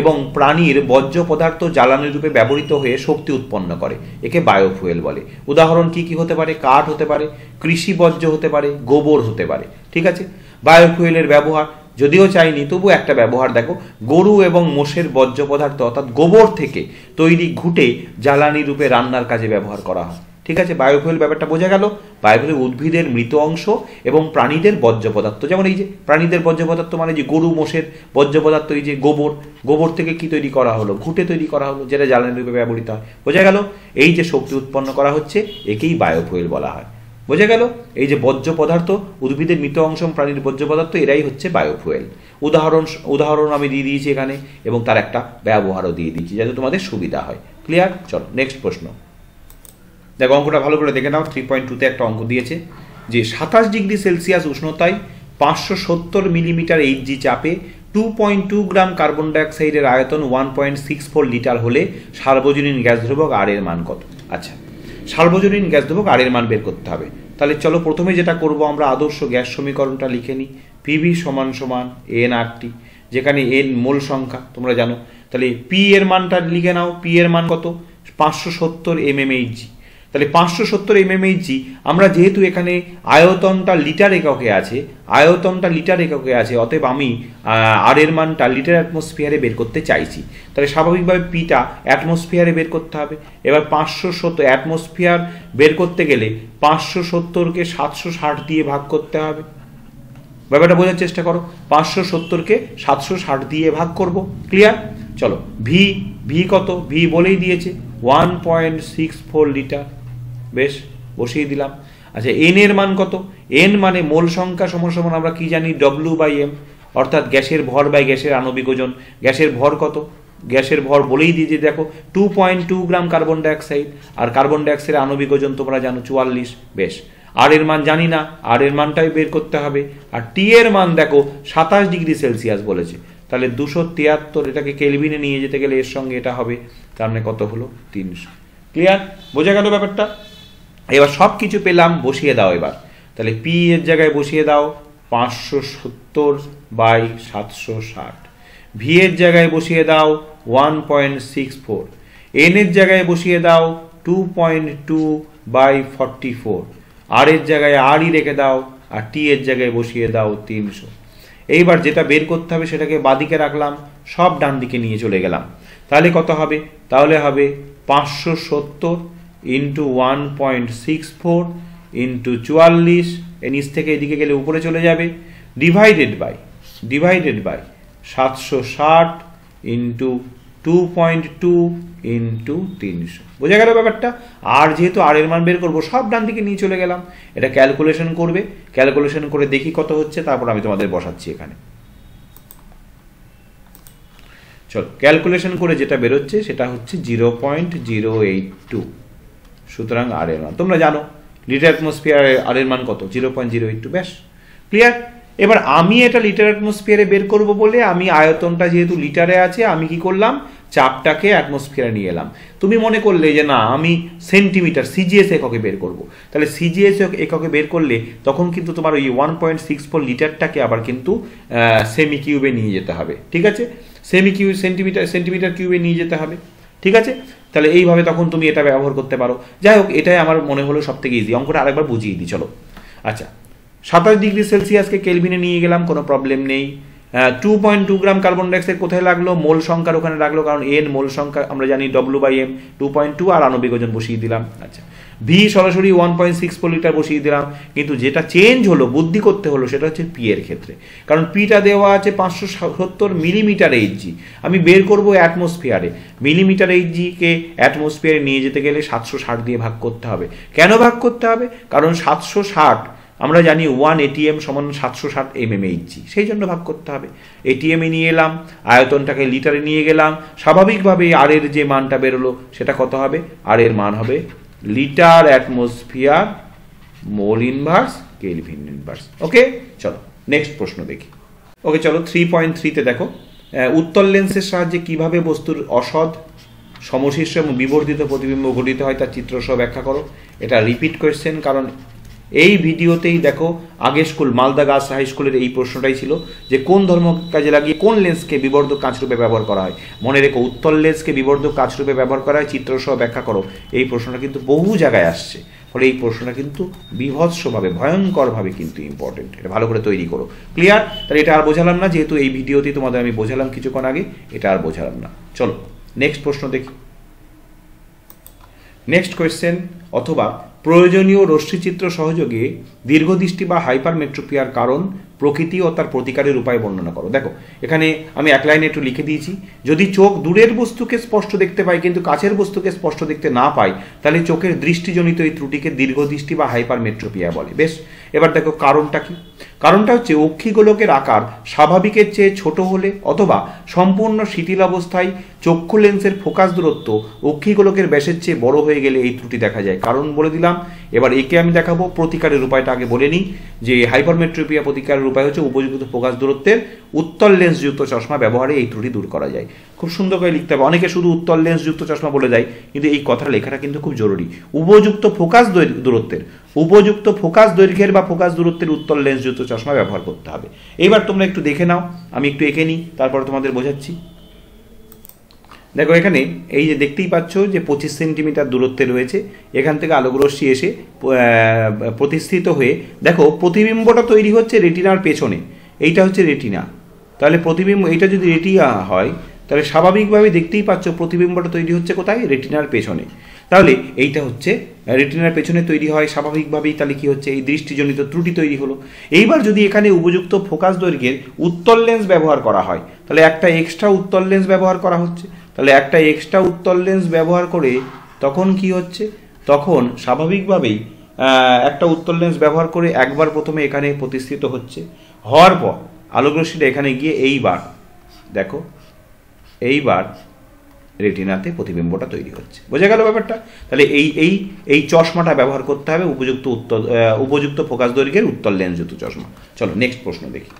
এবং প্রাণীর বর্জ্য পদার্থ জ্বালানি রূপে ব্যবহৃত হয়ে শক্তি উৎপন্ন করে, একে বায়োফুয়েল বলে। উদাহরণ কি কি হতে পারে? কাঠ হতে পারে, কৃষি বর্জ্য হতে পারে, গোবর হতে পারে। ঠিক আছে, বায়োফুয়েলের ব্যবহার যদিও চাইনি, তবু একটা ব্যবহার দেখো, গরু এবং মোষের বর্জ্য পদার্থ অর্থাৎ গোবর থেকে তৈরি ঘুঁটে জ্বালানি রূপে রান্নার কাজে ব্যবহার করা হয়। ঠিক আছে, বায়োফুয়েল ব্যাপারটা বোঝা গেল। বায়োফুয়েল উদ্ভিদের মৃত অংশ এবং প্রাণীদের বর্জ্য পদার্থ, যেমন এই যে প্রাণীদের বর্জ্য পদার্থ মানে যে গরু মোষের বর্জ্য পদার্থ, এই যে গোবর থেকে কি তৈরি করা হলো? ঘুঁটে তৈরি করা হলো, যেটা জ্বালানি রূপে ব্যবহৃত হয়। বোঝা গেল? এই যে শক্তি উৎপন্ন করা হচ্ছে একেই বায়োফুয়েল বলা হয়। বোঝা গেল? এই যে বর্জ্য পদার্থ, উদ্ভিদের মৃত অংশ প্রাণীর বর্জ্য পদার্থ, এরাই হচ্ছে বায়োফুয়েল। উদাহরণ আমি দিয়ে দিয়েছি এখানে, এবং তার একটা ব্যবহারও দিয়ে দিয়েছি যাতে তোমাদের সুবিধা হয়। ক্লিয়ার? চলো নেক্সট প্রশ্ন দেখো, অঙ্কটা ভালো করে দেখে নাও। 3.2তে একটা অঙ্ক দিয়েছে যে 27 ডিগ্রি সেলসিয়াস উষ্ণতায় 570 মিলিমিটার Hg চাপে 2.2 গ্রাম কার্বন ডাইঅক্সাইডের আয়তন 1.64 লিটার হলে সার্বজনীন গ্যাস ধ্রুবক আর এর মান কত? আচ্ছা, সার্বজনীন গ্যাস ধ্রুবক আর এর মান বের করতে হবে। তাহলে চলো প্রথমে যেটা করব, আমরা আদর্শ গ্যাস সমীকরণটা লিখে নিই। পিভি সমান সমান NRT, যেখানে N মোল সংখ্যা তোমরা জানো। তাহলে পি এর মানটা লিখে নাও। পি এর মান কত? 570 mmHg। তাহলে 570 mmHg, আমরা যেহেতু এখানে আয়তনটা লিটার এককে আছে, অতএব আমি আর এর মানটা লিটার অ্যাটমসফিয়ারে বের করতে চাইছি। তাহলে স্বাভাবিকভাবে পিটা অ্যাটমসফিয়ারে বের করতে হবে। এবার 570 অ্যাটমসফিয়ার বের করতে গেলে 570কে 760 দিয়ে ভাগ করতে হবে। ব্যাপারটা বোঝার চেষ্টা করো, 570কে 760 দিয়ে ভাগ করব। ক্লিয়ার? চলো, ভি কত? ভি বলেই দিয়েছে 1.64 লিটার। বেশ, বসিয়ে দিলাম। আচ্ছা, এন এর মান কত? এন মানে মোল সংখ্যা সমান সমান আমরা কি জানি W/m, অর্থাৎ গ্যাসের ভর বাই গ্যাসের আণবিক ওজন। গ্যাসের ভর কত? গ্যাসের ভর বলেই দিয়েছে, দেখো 2.2 গ্রাম কার্বন ডাইঅক্সাইড, আর কার্বন ডাইঅক্সাইডের আণবিক ওজন তোমরা জানো 44। বেশ, আর এর মান জানি না, আর এর মানটাই বের করতে হবে। আর টি এর মান দেখো 27 ডিগ্রি সেলসিয়াস বলেছে, তাহলে 273, এটাকে কেলভিনে নিয়ে যেতে গেলে এর সঙ্গে এটা হবে, তার মানে কত হলো 300। ক্লিয়ার? বোঝা গেল ব্যাপারটা? এবার সব কিছু পেলাম, বসিয়ে দাও এবার। তাহলে পি এর জায়গায় বসিয়ে দাও 570/760, ভি এর জায়গায় বসিয়ে দাও 1.64, এন এর জায়গায় বসিয়ে দাও 2.2/44, আর এর জায়গায় আরই রেখে দাও, আর টি এর জায়গায় বসিয়ে দাও 300। এইবার যেটা বের করতে হবে সেটাকে বাদিকে রাখলাম, সব ডান দিকে নিয়ে চলে গেলাম। তাহলে কত হবে? তাহলে হবে 570 ইন্টু 1.64 ইন্টু 44, নিচ থেকে এদিকে গেলে উপরে চলে যাবে, ডিভাইডেড বাই 760 ইন্টু 2.2 ইন্টু 300। বোঝা গেল ব্যাপারটা? আর যেহেতু আর এর মান বের করবো, সব ডান দিকে নিয়ে চলে গেলাম। এটা ক্যালকুলেশন করবে, ক্যালকুলেশন করে দেখি কত হচ্ছে, তারপর আমি তোমাদের বসাচ্ছি এখানে। চলো, ক্যালকুলেশন করে যেটা বেরোচ্ছে সেটা হচ্ছে 0.082। সুতরাং আর এর মান তোমরা জানো, লিটার অ্যাটমসফিয়ারে আর এর মান কত? 0.082। ব্যাস, ক্লিয়ার? এবার আমি এটা লিটার অ্যাটমসফিয়ারে বের করব বলে আমি আয়তনটা যেহেতু লিটারে আছে, আমি কি করলাম? চাপটাকে অ্যাটমসফিয়ারে নিয়ে এলাম। তুমি মনে করলে যে না, আমি সেন্টিমিটার সিজিএস এককে বের করব, তাহলে সিজিএস এককে বের করলে তখন কিন্তু তোমার ওই 1.64 লিটারটাকে আবার কিন্তু সেমি কিউবে নিয়ে যেতে হবে। ঠিক আছে? সেমি কিউব সেন্টিমিটার কিউবে নিয়ে যেতে হবে। ঠিক আছে? তাহলে এইভাবে তখন তুমি এটা ব্যবহার করতে পারো। যাই হোক, এটাই আমার মনে হলো সব থেকে ইজি। অঙ্কটা আরেকবার বুঝিয়ে দিই, চলো। আচ্ছা, 27 ডিগ্রি সেলসিয়াসকে কেলভিনে নিয়ে গেলাম, কোনো প্রবলেম নেই। 2.2 গ্রাম কার্বন ডাইঅক্সাইড কোথায় লাগলো? মোল সংখ্যার ওখানে লাগলো, কারণ এন মোল সংখ্যা আমরা জানি W/m, 2.2 আর আণবিক ওজন বসিয়ে দিলাম। আচ্ছা, ভি সরাসরি 1.64 লিটার বসিয়ে দিলাম, কিন্তু যেটা চেঞ্জ হলো, বুদ্ধি করতে হলো, সেটা হচ্ছে পি এর ক্ষেত্রে। কারণ পিটা দেওয়া আছে 570 মিলিমিটার এইচজি, আমি বের করবো অ্যাটমসফিয়ারে। মিলিমিটার এইচজিকে অ্যাটমসফিয়ারে নিয়ে যেতে গেলে 760 দিয়ে ভাগ করতে হবে। কেন ভাগ করতে হবে? কারণ 760 আমরা জানি 1 ATM সমান 760 mmHg, সেই জন্য ভাগ করতে হবে। এটিএমে নিয়ে এলাম, আয়তনটাকে লিটারে নিয়ে গেলাম, স্বাভাবিকভাবে আর এর যে মানটা বেরোলো সেটা কত হবে? আর এর মান হবে litre atmosphere mole inverse kelvin inverse. Okay, চলো নেক্সট প্রশ্ন দেখি। ওকে, চলো 3.3-তে দেখো, উত্তল লেন্সের সাহায্যে কিভাবে বস্তুর অসৎ, সমশীর্ষ এবং বিবর্ধিত প্রতিবিম্ব ঘটিত হয় তার চিত্র সহ ব্যাখ্যা করো। এটা রিপিট কোয়েশ্চেন, কারণ এই ভিডিওতেই দেখো আগের স্কুল মালদা গার্লস হাই স্কুলের এই প্রশ্নটাই ছিল যে কোন ধর্ম কাজে লাগিয়ে কোন লেন্সকে বিবর্ধক কাঁচরূপে ব্যবহার করা হয়। মনে রেখো, উত্তল লেন্সকে বিবর্ধক কাঁচরূপে ব্যবহার করা হয়, চিত্রসহ ব্যাখ্যা করো। এই প্রশ্নটা কিন্তু বহু জায়গায় আসছে, ফলে এই প্রশ্নটা কিন্তু বিভৎসভাবে, ভয়ঙ্করভাবে কিন্তু ইম্পর্টেন্ট। এটা ভালো করে তৈরি করো। ক্লিয়ার? তাহলে এটা আর বোঝালাম না, যেহেতু এই ভিডিওতেই তোমাদের আমি বোঝালাম কিছুক্ষণ আগে, এটা আর বোঝালাম না। চলো নেক্সট প্রশ্ন দেখি। নেক্সট কোয়েশ্চেন, অথবা প্রয়োজনীয় রশ্মিচিত্র সহযোগে দীর্ঘদৃষ্টি বা হাইপারমেট্রোপিয়ার কারণ, প্রকৃতি ও তার প্রতিকারের উপায় বর্ণনা করো। দেখো, এখানে আমি এক লাইনে একটু লিখে দিয়েছি, যদি চোখ দূরের বস্তুকে স্পষ্ট দেখতে পায় কিন্তু কাছের বস্তুকে স্পষ্ট দেখতে না পায়, তাহলে চোখের দৃষ্টিজনিত এই ত্রুটিকে দীর্ঘদৃষ্টি বা হাইপারমেট্রোপিয়া বলে। বেশ, এবার দেখো কারণটা কি। কারণটা হচ্ছে অক্ষিগোলকের আকার স্বাভাবিকের চেয়ে ছোট হলে অথবা সম্পূর্ণ শিথিল অবস্থায় চক্ষু লেন্সের ফোকাস দূরত্ব অক্ষিগোলকের ব্যাসের চেয়ে বড় হয়ে গেলে এই ত্রুটি দেখা যায়। কারণ বলে দিলাম। এবার একে আমি দেখাবো প্রতিকারের উপায়টা আগে বলে নিই, যে হাইপারমেট্রোপিয়া প্রতিকারের উপায় হচ্ছে উপযুক্ত ফোকাস দূরত্বের উত্তল লেন্সযুক্ত চশমা ব্যবহারে এই ত্রুটি দূর করা যায়। খুব সুন্দর করে লিখতে হবে। অনেকে শুধু উত্তল লেন্সযুক্ত চশমা বলে দেয়, কিন্তু এই কথাটা লেখাটা কিন্তু খুব জরুরি। উপযুক্ত ফোকাস দূরত্বের, উপযুক্ত ফোকাস দৈর্ঘ্যের বা ফোকাস দূরত্বের উত্তল লেন্সযুক্ত চশমা ব্যবহার করতে হবে। এবার তোমরা একটু দেখে নাও, আমি একটু এঁকে নিই, তারপর তোমাদের বোঝাচ্ছি। দেখো, এখানে এই যে দেখতেই পাচ্ছ যে 25 সেন্টিমিটার দূরত্বে রয়েছে, এখান থেকে আলোকরশ্মি এসে প্রতিষ্ঠিত হয়ে দেখো প্রতিবিম্বটা তৈরি হচ্ছে রেটিনার পেছনে। এইটা হচ্ছে রেটিনা, তাহলে প্রতিবিম্ব, এইটা যদি রেটিনা হয় তাহলে স্বাভাবিকভাবে দেখতেই পাচ্ছ প্রতিবিম্বটা তৈরি হচ্ছে কোথায়? রেটিনার পেছনে। তাহলে এইটা হচ্ছে রেটিনার পেছনে তৈরি হয় স্বাভাবিকভাবেই, তাহলে কি হচ্ছে? এই দৃষ্টিজনিত ত্রুটি তৈরি হলো। এইবার যদি এখানে উপযুক্ত ফোকাস দৈর্ঘ্যের উত্তল লেন্স ব্যবহার করা হয়, তাহলে একটা এক্সট্রা উত্তল লেন্স ব্যবহার করা হচ্ছে। তাহলে একটা এক্সট্রা উত্তল লেন্স ব্যবহার করে তখন কি হচ্ছে? তখন স্বাভাবিকভাবেই একটা উত্তল লেন্স ব্যবহার করে একবার প্রথমে এখানে প্রতিষ্ঠিত হচ্ছে, হওয়ার পর আলোকরশ্মিটা এখানে গিয়ে এইবার দেখো এইবার রেটিনাতে প্রতিবিম্বটা তৈরি হচ্ছে। বোঝা গেল ব্যাপারটা? তাহলে এই চশমাটা ব্যবহার করতে হবে উপযুক্ত ফোকাস দৈর্ঘ্যের উত্তল লেন্সযুক্ত চশমা। চলো নেক্সট প্রশ্ন দেখি।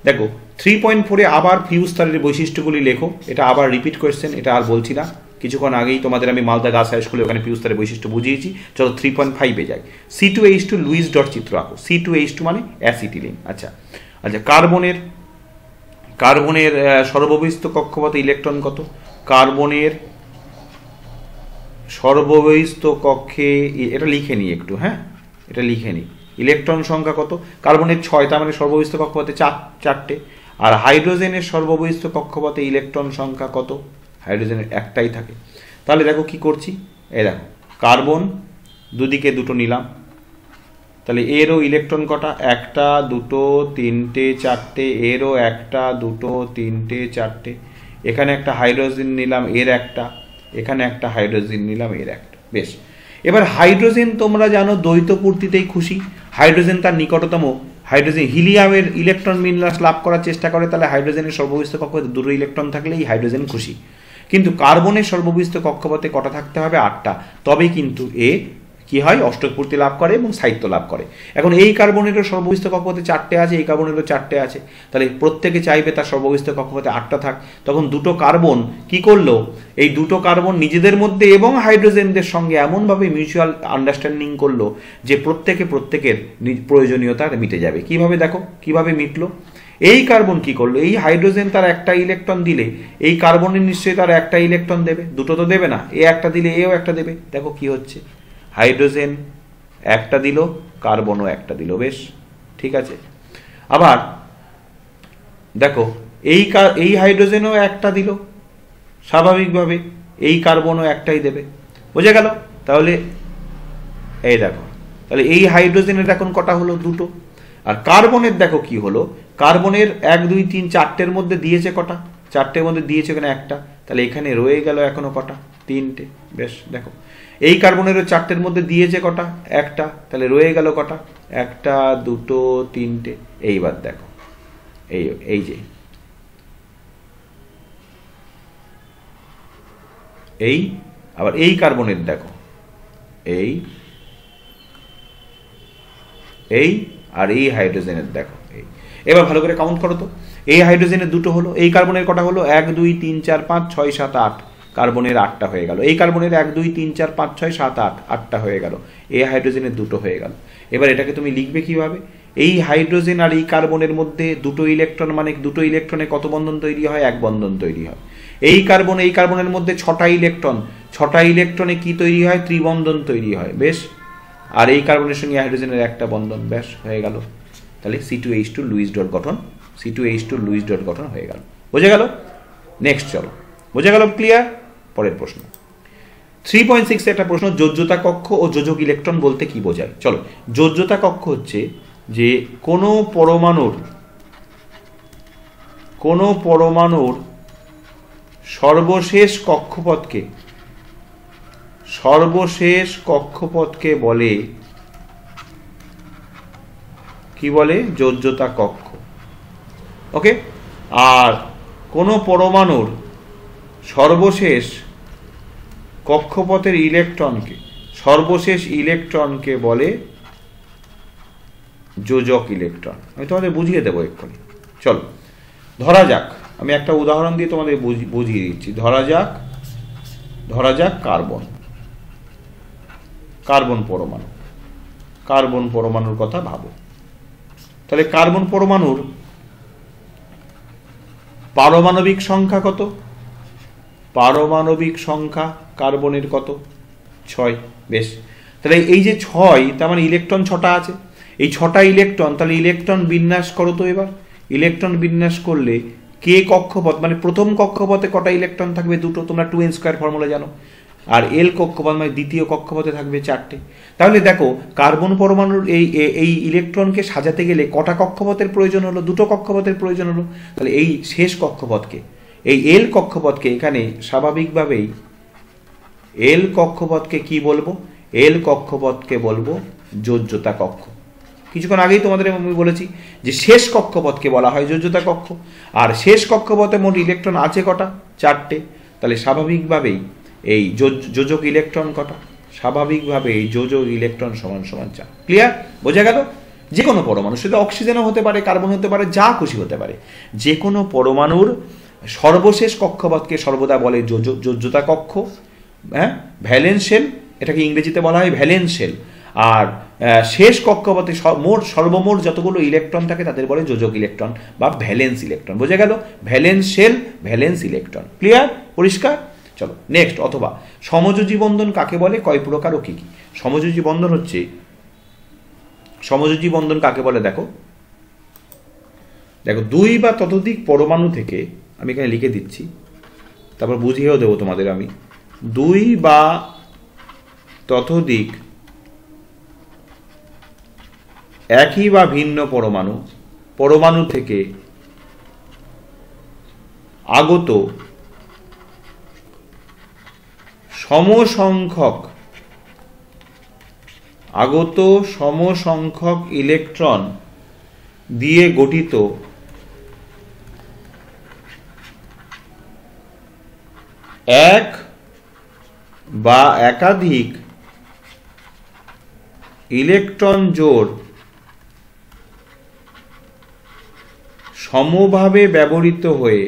দেখো 3.4-এ আবার ফিউজ তারের বৈশিষ্ট্যগুলি লেখো। এটা আবার রিপিট কোয়েশ্চেন, এটা আর বলছি না। কিছুক্ষণ আগেই তোমাদের আমি মালদা গার্লস হাই স্কুলে ওখানে ফিউজ তারের বৈশিষ্ট্য বুঝিয়েছি। চলো 3.5-এ যাই। C2H2 লুইস ডট চিত্র আঁকো। C2H2 মানে অ্যাসিটিলিন। আচ্ছা, কার্বনের সর্ববহিস্থ কক্ষপথে ইলেকট্রন কত? কার্বনের সর্ববহিস্থ কক্ষে, এটা লিখে নিই একটু, হ্যাঁ এটা লিখে নিই। ইলেকট্রন সংখ্যা কত? কার্বনের 6, তার মানে সর্ববহিস্থ কক্ষপথে 4টে। আর হাইড্রোজেনের সর্ববহিস্থ কক্ষপথে ইলেকট্রন সংখ্যা কত? হাইড্রোজেনের একটাই থাকে। তাহলে দেখো কি করছি, এই দেখো কার্বন দুদিকে দুটো নিলাম, তাহলে এরও ইলেকট্রন কটা? 1, 2, 3, 4টে, এরও 1, 2, 3, 4টে। এখানে একটা হাইড্রোজেন নিলাম, এর একটা, এখানে একটা হাইড্রোজেন নিলাম, এর একটা। বেশ, এবার হাইড্রোজেন তোমরা জানো দ্বৈত পূর্তিতেই খুশি। হাইড্রোজেন তার নিকটতম হাইড্রোজেন হিলিয়ামের ইলেকট্রন বিন্যাস লাভ করার চেষ্টা করে, তাহলে হাইড্রোজেনের সর্ববহিস্থ কক্ষপথে 2 ইলেকট্রন থাকলেই হাইড্রোজেন খুশি। কিন্তু কার্বনের সর্ববহিস্থ কক্ষপথে কটা থাকতে হবে? 8টা, তবেই কিন্তু এ কি হয়? অষ্টক পূর্তি লাভ করে এবং সাহিত্য লাভ করে। এখন এই কার্বনেরও সর্ববহিস্থ কক্ষপথে 4টে আছে, এই কার্বনেরও 4টে আছে, তাহলে প্রত্যেকে চাইবে তার সর্ববহিস্থ কক্ষপথে 8টা থাক। তখন দুটো কার্বন কি করলো? এই দুটো কার্বন নিজেদের মধ্যে এবং হাইড্রোজেনদের সঙ্গে এমনভাবে মিউচুয়াল আন্ডারস্ট্যান্ডিং করলো যে প্রত্যেকের প্রয়োজনীয়তা মিটে যাবে। কিভাবে? দেখো কিভাবে মিটলো। এই কার্বন কি করলো? এই হাইড্রোজেন তার একটা ইলেকট্রন দিলে এই কার্বনের নিশ্চয়ই তার একটা ইলেকট্রন দেবে, দুটো তো দেবে না। এ একটা দিলে এও একটা দেবে। দেখো কি হচ্ছে, হাইড্রোজেন একটা দিল, কার্বনও একটা দিল। বেশ, ঠিক আছে। আবার দেখো এই হাইড্রোজেনও একটা দিল, স্বাভাবিকভাবে এই কার্বনও একটাই দেবে। বোঝা গেল? তাহলে এই দেখো, তাহলে এই হাইড্রোজেনের এখন কটা হলো? 2টো। আর কার্বনের দেখো কি হলো, কার্বনের 1, 2, 3, 4টের মধ্যে দিয়েছে কটা? 4টের মধ্যে দিয়েছে এখানে একটা, তাহলে এখানে রয়ে গেল এখনো কটা? 3টে। বেশ, দেখো এই কার্বনেরও 4টের মধ্যে দিয়েছে কটা? একটা, তাহলে রয়ে গেল কটা? 1, 2, 3টে। এইবার দেখো এই যে এই আবার এই কার্বনের দেখো এই আর এই হাইড্রোজেনের দেখো এই। এবার ভালো করে কাউন্ট করো তো, এই হাইড্রোজেনের 2টো হলো, এই কার্বনের কটা হলো? 1, 2, 3, 4, 5, 6, 7, 8। কার্বনের 8টা হয়ে গেল। এই কার্বনের 1, 2, 3, 4, 5, 6, 7, 8, 8টা হয়ে গেল। এই হাইড্রোজেনের 2টো হয়ে গেল। এবার এটাকে তুমি লিখবে কিভাবে? এই হাইড্রোজেন আর এই কার্বনের মধ্যে 2টো ইলেকট্রন, মানে 2টো ইলেকট্রনে কত বন্ধন তৈরি হয়? 1 বন্ধন তৈরি হয়। এই কার্বনের মধ্যে 6টা ইলেকট্রন, 6টা ইলেকট্রনে কি তৈরি হয়? ত্রিবন্ধন তৈরি হয়। বেশ, আর এই কার্বনের সঙ্গে হাইড্রোজেনের একটা বন্ধন। ব্যাস, হয়ে গেল। তাহলে C2H2 লুইস ডট গঠন, C2H2 লুইস ডট গঠন হয়ে গেল। বোঝা গেল? নেক্সট চলো, বোঝা গেল? ক্লিয়ার? পরের প্রশ্ন 3.6 একটা প্রশ্ন, যোজ্যতা কক্ষ ও যোজক ইলেকট্রন বলতে কি বোঝায়? চলো, যোজ্যতা কক্ষ হচ্ছে যে কোনো পরমাণুর সর্বশেষ কক্ষপথকে বলে কি বলে? যোজ্যতা কক্ষ। ওকে, আর কোনো পরমাণুর সর্বশেষ কক্ষপথের সর্বশেষ ইলেকট্রনকে বলে যোজক ইলেকট্রন। আমি তোমাদের বুঝিয়ে দেবো এক্ষুনি। চলো, ধরা যাক আমি একটা উদাহরণ দিয়ে তোমাদের বুঝিয়ে দিচ্ছি। ধরা যাক কার্বন পরমাণুর কথা ভাবো। তাহলে কার্বন পরমাণুর পারমাণবিক সংখ্যা কত? পারমাণবিক সংখ্যা কার্বনের কত? 6। বেশ, তাহলে এই যে 6, তার মানে ইলেকট্রন 6টা আছে। এই 6টা ইলেকট্রন, তাহলে ইলেকট্রন বিন্যাস করো তো। এবার ইলেকট্রন বিন্যাস করলে কে কক্ষপথ, মানে প্রথম কক্ষপথে কটা ইলেকট্রন থাকবে? 2টো। তোমরা 2n² ফর্মুলা জানো। আর এল কক্ষপথ মানে দ্বিতীয় কক্ষপথে থাকবে 4টে। তাহলে দেখো কার্বন পরমাণুর এই ইলেকট্রনকে সাজাতে গেলে কটা কক্ষপথের প্রয়োজন হলো? 2টো কক্ষপথের প্রয়োজন হলো। তাহলে এই শেষ কক্ষপথকে, এই এল কক্ষপথকে এখানে স্বাভাবিকভাবেই এল কক্ষপথকে কি বলবো? এল কক্ষপথকে বলবো যোজ্যতা কক্ষ। কিছুক্ষণ আগেই তোমাদের আমি বলেছি যে শেষ কক্ষপথকে বলা হয় যোজ্যতা কক্ষ। আর শেষ কক্ষপথে মোট ইলেকট্রন আছে কটা? 4টে। তাহলে স্বাভাবিকভাবেই এই যোজক ইলেকট্রন কটা? স্বাভাবিকভাবে এই যোজক ইলেকট্রন সমান সমান 4। ক্লিয়ার? বোঝা গেল? যে কোনো পরমাণু, সেটা অক্সিজেনও হতে পারে, কার্বন হতে পারে, যা খুশি হতে পারে, যে কোনো পরমাণুর সর্বশেষ কক্ষপথকে সর্বদা বলে যোজ্যতা কক্ষ। হ্যাঁ, ভ্যালেন্স শেল, এটাকে ইংরেজিতে বলা হয় ভ্যালেন্স শেল। আর শেষ কক্ষপথে সর্বমোট যতগুলো ইলেকট্রন থাকে তাদের বলে যোজক ইলেকট্রন বা ভ্যালেন্স ইলেকট্রন। বোঝা গেল? Valence shell, valence electron. Clear? পরিষ্কার? চলো নেক্সট। অথবা সমযোজী বন্ধন কাকে বলে, কয় প্রকার ও কি কি? সমযোজী বন্ধন হচ্ছে, সমযোজী বন্ধন কাকে বলে দেখো, দেখো 2 বা ততোধিক পরমাণু থেকে, আমি এখানে লিখে দিচ্ছি, তারপর বুঝিয়েও দেবো তোমাদের আমি, 2 বা ততোধিক একই বা ভিন্ন পরমাণু থেকে আগত সমসংখ্যক ইলেকট্রন দিয়ে গঠিত এক বা একাধিক ইলেকট্রন জোড় সমভাবে ব্যবহৃত হয়ে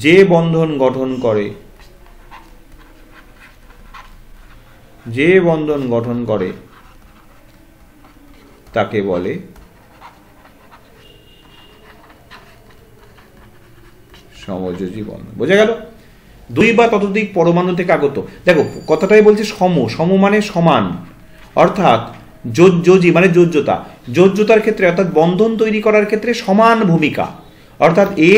যে বন্ধন গঠন করে তাকে বলে সমযোজী বন্ধন। বোঝা গেল? 2 বা ততোধিক পরমাণু থেকে আগত, দেখো কথাটাই বলছে সম মানে সমান, অর্থাৎ যোজী মানে যোজ্যতার ক্ষেত্রে, অর্থাৎ বন্ধন তৈরি করার ক্ষেত্রে সমান ভূমিকা। অর্থাৎ এ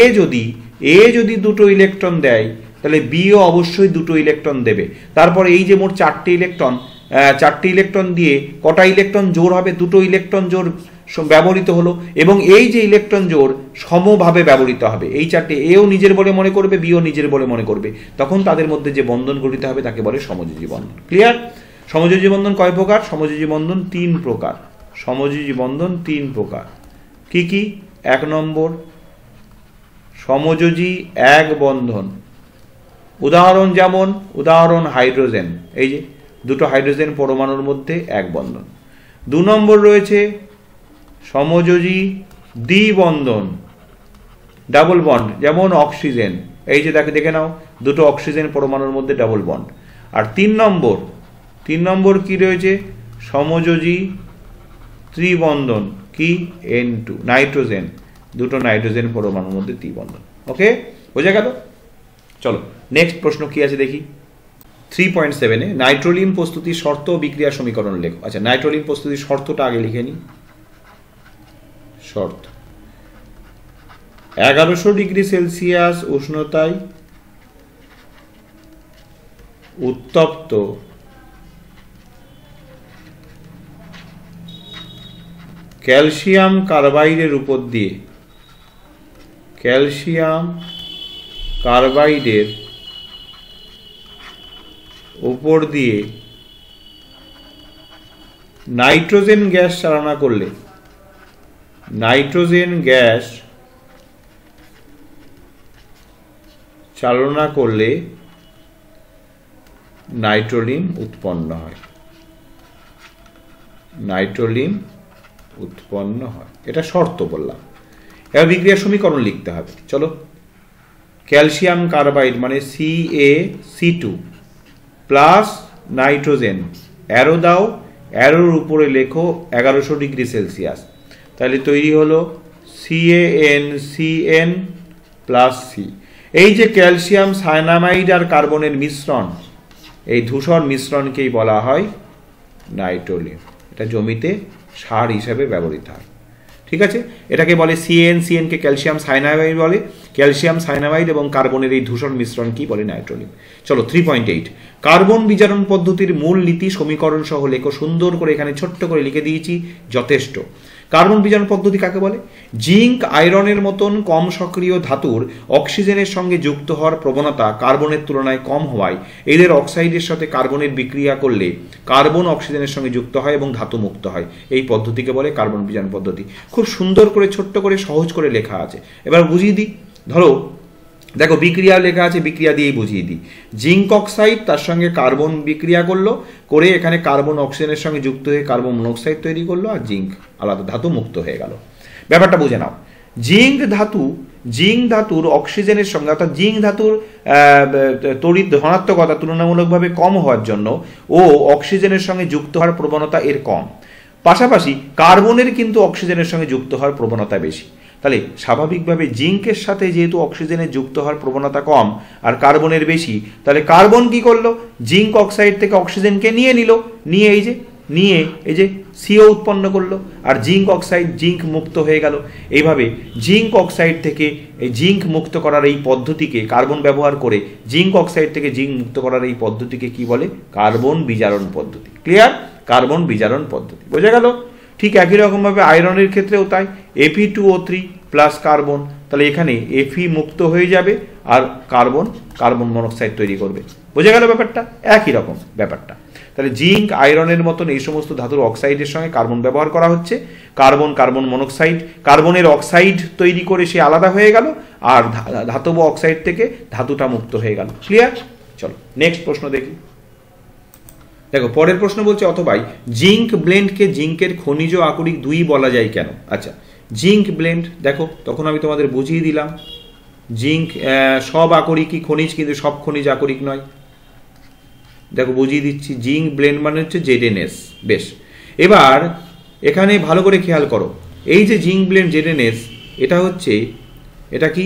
যদি 2টো ইলেকট্রন দেয়, তাহলে বিও অবশ্যই 2টো ইলেকট্রন দেবে। তারপরে এই যে মোট 4টে ইলেকট্রন দিয়ে কটা ইলেকট্রন জোড় হবে? 2টো ইলেকট্রন জোড় ব্যবহৃত হলো, এবং এই যে ইলেকট্রন জোড় সমভাবে ব্যবহৃত হবে। এই 4টে এও নিজের বলে মনে করবে, বিও নিজের বলে মনে করবে, তখন তাদের মধ্যে যে বন্ধন গঠিত হবে তাকে বলে সমযোজী বন্ধন। ক্লিয়ার? সমযোজী বন্ধন কয় প্রকার? সমযোজী বন্ধন 3 প্রকার। সমযোজী বন্ধন 3 প্রকার। কি কি? 1 নম্বর সমযোজী এক বন্ধন, উদাহরণ হাইড্রোজেন, এই যে 2টো হাইড্রোজেন পরমাণুর মধ্যে এক বন্ধন। 2 নম্বর রয়েছে সমযোজী দ্বিবন্ধন, ডাবল বন্ড, যেমন অক্সিজেন, এই যে দেখে নাও 2টো অক্সিজেন পরমাণুর মধ্যে ডাবল বন্ড। আর 3 নম্বর কি রয়েছে? সমযোজী ত্রিবন্ধন, কি? N2, নাইট্রোজেন, 2টো নাইট্রোজেন পরমাণুর মধ্যে ত্রিবন্ধন। ওকে, বোঝা গেল? চলো নেক্সট প্রশ্ন কি আছে দেখি। 3.7-এ নাইট্রোলিন প্রস্তুতির শর্ত ও বিক্রিয়া সমীকরণ লেখো। আচ্ছা, নাইট্রোলিন প্রস্তুতির শর্তটা আগে লিখে নিই। শর্ত: 1100 ডিগ্রি সেলসিয়াস উষ্ণতায় উত্তপ্ত ক্যালসিয়াম কার্বাইডের উপর দিয়ে নাইট্রোজেন গ্যাস চালনা করলে নাইট্রোলিন উৎপন্ন হয়। এটা শর্ত বললাম। এবার বিক্রিয়া সমীকরণ লিখতে হবে। চলো, ক্যালসিয়াম কার্বাইড মানে CaC2 প্লাস নাইট্রোজেন, অ্যারো দাও, অ্যারোর উপরে লেখো 1100 ডিগ্রি সেলসিয়াস, তাহলে তৈরি হলো CaNCN প্লাস C। এই যে ক্যালসিয়াম সায়ানামাইড আর কার্বনের মিশ্রণ, এই ধূসর মিশ্রণকেই বলা হয় নাইট্রোলিন। এটা জমিতে সার হিসেবে ব্যবহৃত হয়। ঠিক আছে, এটাকে বলে CaN কে ক্যালসিয়াম সায়ানামাইড বলে। ক্যালসিয়াম সায়ানামাইড এবং কার্বনের এই ধূসর মিশ্রণ কি বলে? নাইট্রোলিন। চলো 3.8 কার্বন বিজারণ পদ্ধতির মূল নীতি সমীকরণ সহ লেখো। সুন্দর করে এখানে ছোট্ট করে লিখে দিয়েছি, যথেষ্ট। কার্বন বিজারণ পদ্ধতি কাকে বলে? জিঙ্ক আয়রনের মতন কম সক্রিয় ধাতুর অক্সিজেনের সঙ্গে যুক্ত হওয়ার প্রবণতা কার্বনের তুলনায় কম হওয়ায় এদের অক্সাইডের সাথে কার্বনের বিক্রিয়া করলে কার্বন অক্সিজেনের সঙ্গে যুক্ত হয় এবং ধাতু মুক্ত হয়। এই পদ্ধতিকে বলে কার্বন বিজারণ পদ্ধতি। খুব সুন্দর করে, ছোট্ট করে, সহজ করে লেখা আছে। এবার বুঝিয়ে দিই। ধরো দেখো বিক্রিয়া লেখা আছে, বিক্রিয়া দিয়েই বুঝিয়ে দিই। জিঙ্ক অক্সাইড তার সঙ্গে কার্বন বিক্রিয়া করলো, করে এখানে কার্বন অক্সিজেনের সঙ্গে যুক্ত হয়ে কার্বন মনোক্সাইড তৈরি করলো, আর জিঙ্ক আলাদা ধাতু মুক্ত হয়ে গেল। ব্যাপারটা বুঝে নাও। জিঙ্ক ধাতুর অক্সিজেনের সঙ্গে, অর্থাৎ জিঙ্ক ধাতুর তড়িৎ ধনাত্মকতা তুলনামূলকভাবে কম হওয়ার জন্য ও অক্সিজেনের সঙ্গে যুক্ত হওয়ার প্রবণতা এর কম। পাশাপাশি কার্বনের কিন্তু অক্সিজেনের সঙ্গে যুক্ত হওয়ার প্রবণতা বেশি। তাহলে স্বাভাবিকভাবে জিঙ্কের সাথে যেহেতু অক্সিজেনের যুক্ত হওয়ার প্রবণতা কম আর কার্বনের বেশি, তাহলে কার্বন কি করলো? জিঙ্ক অক্সাইড থেকে অক্সিজেনকে নিয়ে নিল, নিয়ে এই যে সিও উৎপন্ন করলো, আর জিঙ্ক অক্সাইড জিঙ্ক মুক্ত হয়ে গেল। এইভাবে জিঙ্ক অক্সাইড থেকে এই জিঙ্ক মুক্ত করার এই পদ্ধতিকে, কার্বন ব্যবহার করে জিঙ্ক অক্সাইড থেকে জিঙ্ক মুক্ত করার এই পদ্ধতিকে কি বলে? কার্বন বিজারণ পদ্ধতি। ক্লিয়ার? কার্বন বিজারণ পদ্ধতি বোঝা গেল? ঠিক একই রকমভাবে আয়রনের ক্ষেত্রেও তাই। Fe2O3 প্লাস কার্বন, তাহলে এখানে Fe মুক্ত হয়ে যাবে আর কার্বন মনোক্সাইড তৈরি করবে। বোঝা গেল ব্যাপারটা? একই রকম ব্যাপারটা। তাহলে জিঙ্ক আয়রনের মতন এই সমস্ত ধাতুর অক্সাইডের সঙ্গে কার্বন ব্যবহার করা হচ্ছে, কার্বন মনোক্সাইড, কার্বনের অক্সাইড তৈরি করে সে আলাদা হয়ে গেল, আর ধাতব অক্সাইড থেকে ধাতুটা মুক্ত হয়ে গেল। ক্লিয়ার? চলো নেক্সট প্রশ্ন দেখি। দেখো পরের প্রশ্ন বলছে, অথবাই জিঙ্ক ব্লেন্ডকে জিঙ্কের খনিজ আকরিক দুই বলা যায় কেন? আচ্ছা, জিঙ্ক ব্লেন্ড দেখো, তখন আমি তোমাদের বুঝিয়ে দিলাম জিঙ্ক সব আকরিকই খনিজ, কিন্তু সব খনিজ আকরিক নয়। দেখো বুঝিয়ে দিচ্ছি, জিঙ্ক ব্লেন্ড মানে হচ্ছে ZnS। বেশ, এবার এখানে ভালো করে খেয়াল করো, এই যে জিঙ্ক ব্লেন্ড ZnS, এটা কি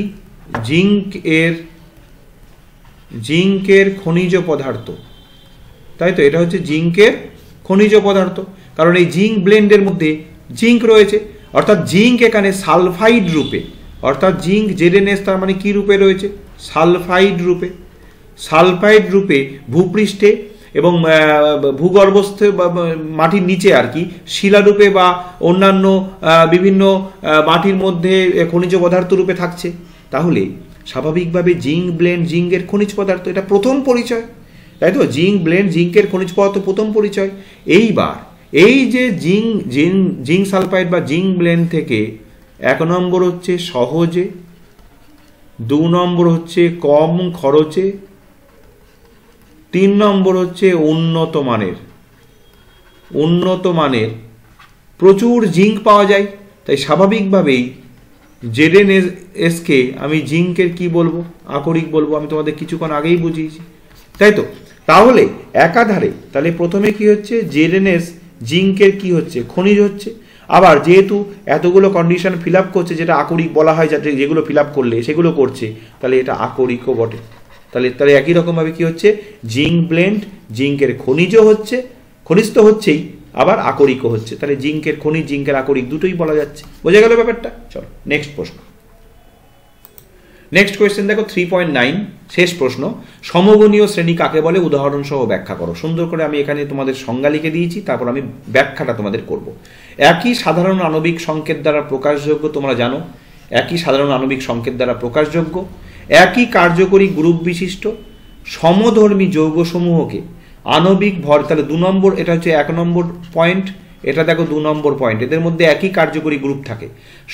জিঙ্কের খনিজ পদার্থ, তাই তো? এটা হচ্ছে জিঙ্কের খনিজ পদার্থ, কারণ এই জিঙ্ক ব্লেন্ডের মধ্যে জিঙ্ক রয়েছে, অর্থাৎ জিঙ্ক এখানে সালফাইড রূপে, অর্থাৎ জিঙ্ক ZnS তার মানে কি রূপে রয়েছে? সালফাইড রূপে ভূপৃষ্ঠে এবং ভূগর্ভস্থ বা মাটির নিচে আর কি শিলারূপে বা অন্যান্য বিভিন্ন মাটির মধ্যে খনিজ পদার্থ রূপে থাকছে। তাহলে স্বাভাবিকভাবে জিঙ্ক ব্লেন্ড জিঙ্কের খনিজ পদার্থ, এটা প্রথম পরিচয়, তাই তো? জিঙ্ক ব্লেন্ড জিঙ্কের খনিজ পদার্থ প্রথম পরিচয়। এইবার এই যে জিঙ্ক সালফাইড বা জিঙ্ক ব্লেন্ড থেকে 1 নম্বর হচ্ছে সহজে, 2 নম্বর হচ্ছে কম খরচে, 3 নম্বর হচ্ছে উন্নত মানের প্রচুর জিঙ্ক পাওয়া যায়। তাই স্বাভাবিকভাবেই ZnS কে আমি জিঙ্কের কি বলবো? আকরিক বলবো। আমি তোমাদের কিছুক্ষণ আগেই বুঝিয়েছি, তাই তো? তাহলে একাধারে তাহলে প্রথমে কি হচ্ছে? ZnS জিঙ্কের কি হচ্ছে? খনিজ হচ্ছে। আবার যেহেতু এতগুলো কন্ডিশন ফিল আপ করছে, যেটা আকরিক বলা হয়, যাতে যেগুলো ফিল আপ করলে সেগুলো করছে, তাহলে এটা আকরিকও বটে। তাহলে একই রকমভাবে কি হচ্ছে? জিঙ্ক ব্লেন্ড জিঙ্কের খনিজ হচ্ছে, খনিজ তো হচ্ছেই, আবার আকরিকও হচ্ছে। তাহলে জিঙ্কের খনিজ জিঙ্কের আকরিক দুটোই বলা যাচ্ছে। বোঝা গেল ব্যাপারটা? চলো নেক্সট প্রশ্ন। নেক্সট কোয়েশ্চেন দেখো 3.9, শেষ প্রশ্ন। সমগণীয় শ্রেণী কাকে বলে? উদাহরণ সহ ব্যাখ্যা করো। সুন্দর করে আমি এখানে তোমাদের সংজ্ঞা লিখে দিয়েছি, তারপর আমি ব্যাখ্যাটা তোমাদের করব। একই সাধারণ আণবিক সংকেত দ্বারা প্রকাশযোগ্য, তোমরা জানো একই সাধারণ আণবিক সংকেত দ্বারা প্রকাশযোগ্য, একই কার্যকরী গ্রুপ বিশিষ্ট সমধর্মী যৌগসমূহকে আণবিক ভর, তাহলে 2 নম্বর, এটা হচ্ছে 1 নম্বর পয়েন্ট, এটা দেখো 2 নম্বর পয়েন্ট। এদের মধ্যে একই কার্যকরী গ্রুপ থাকে।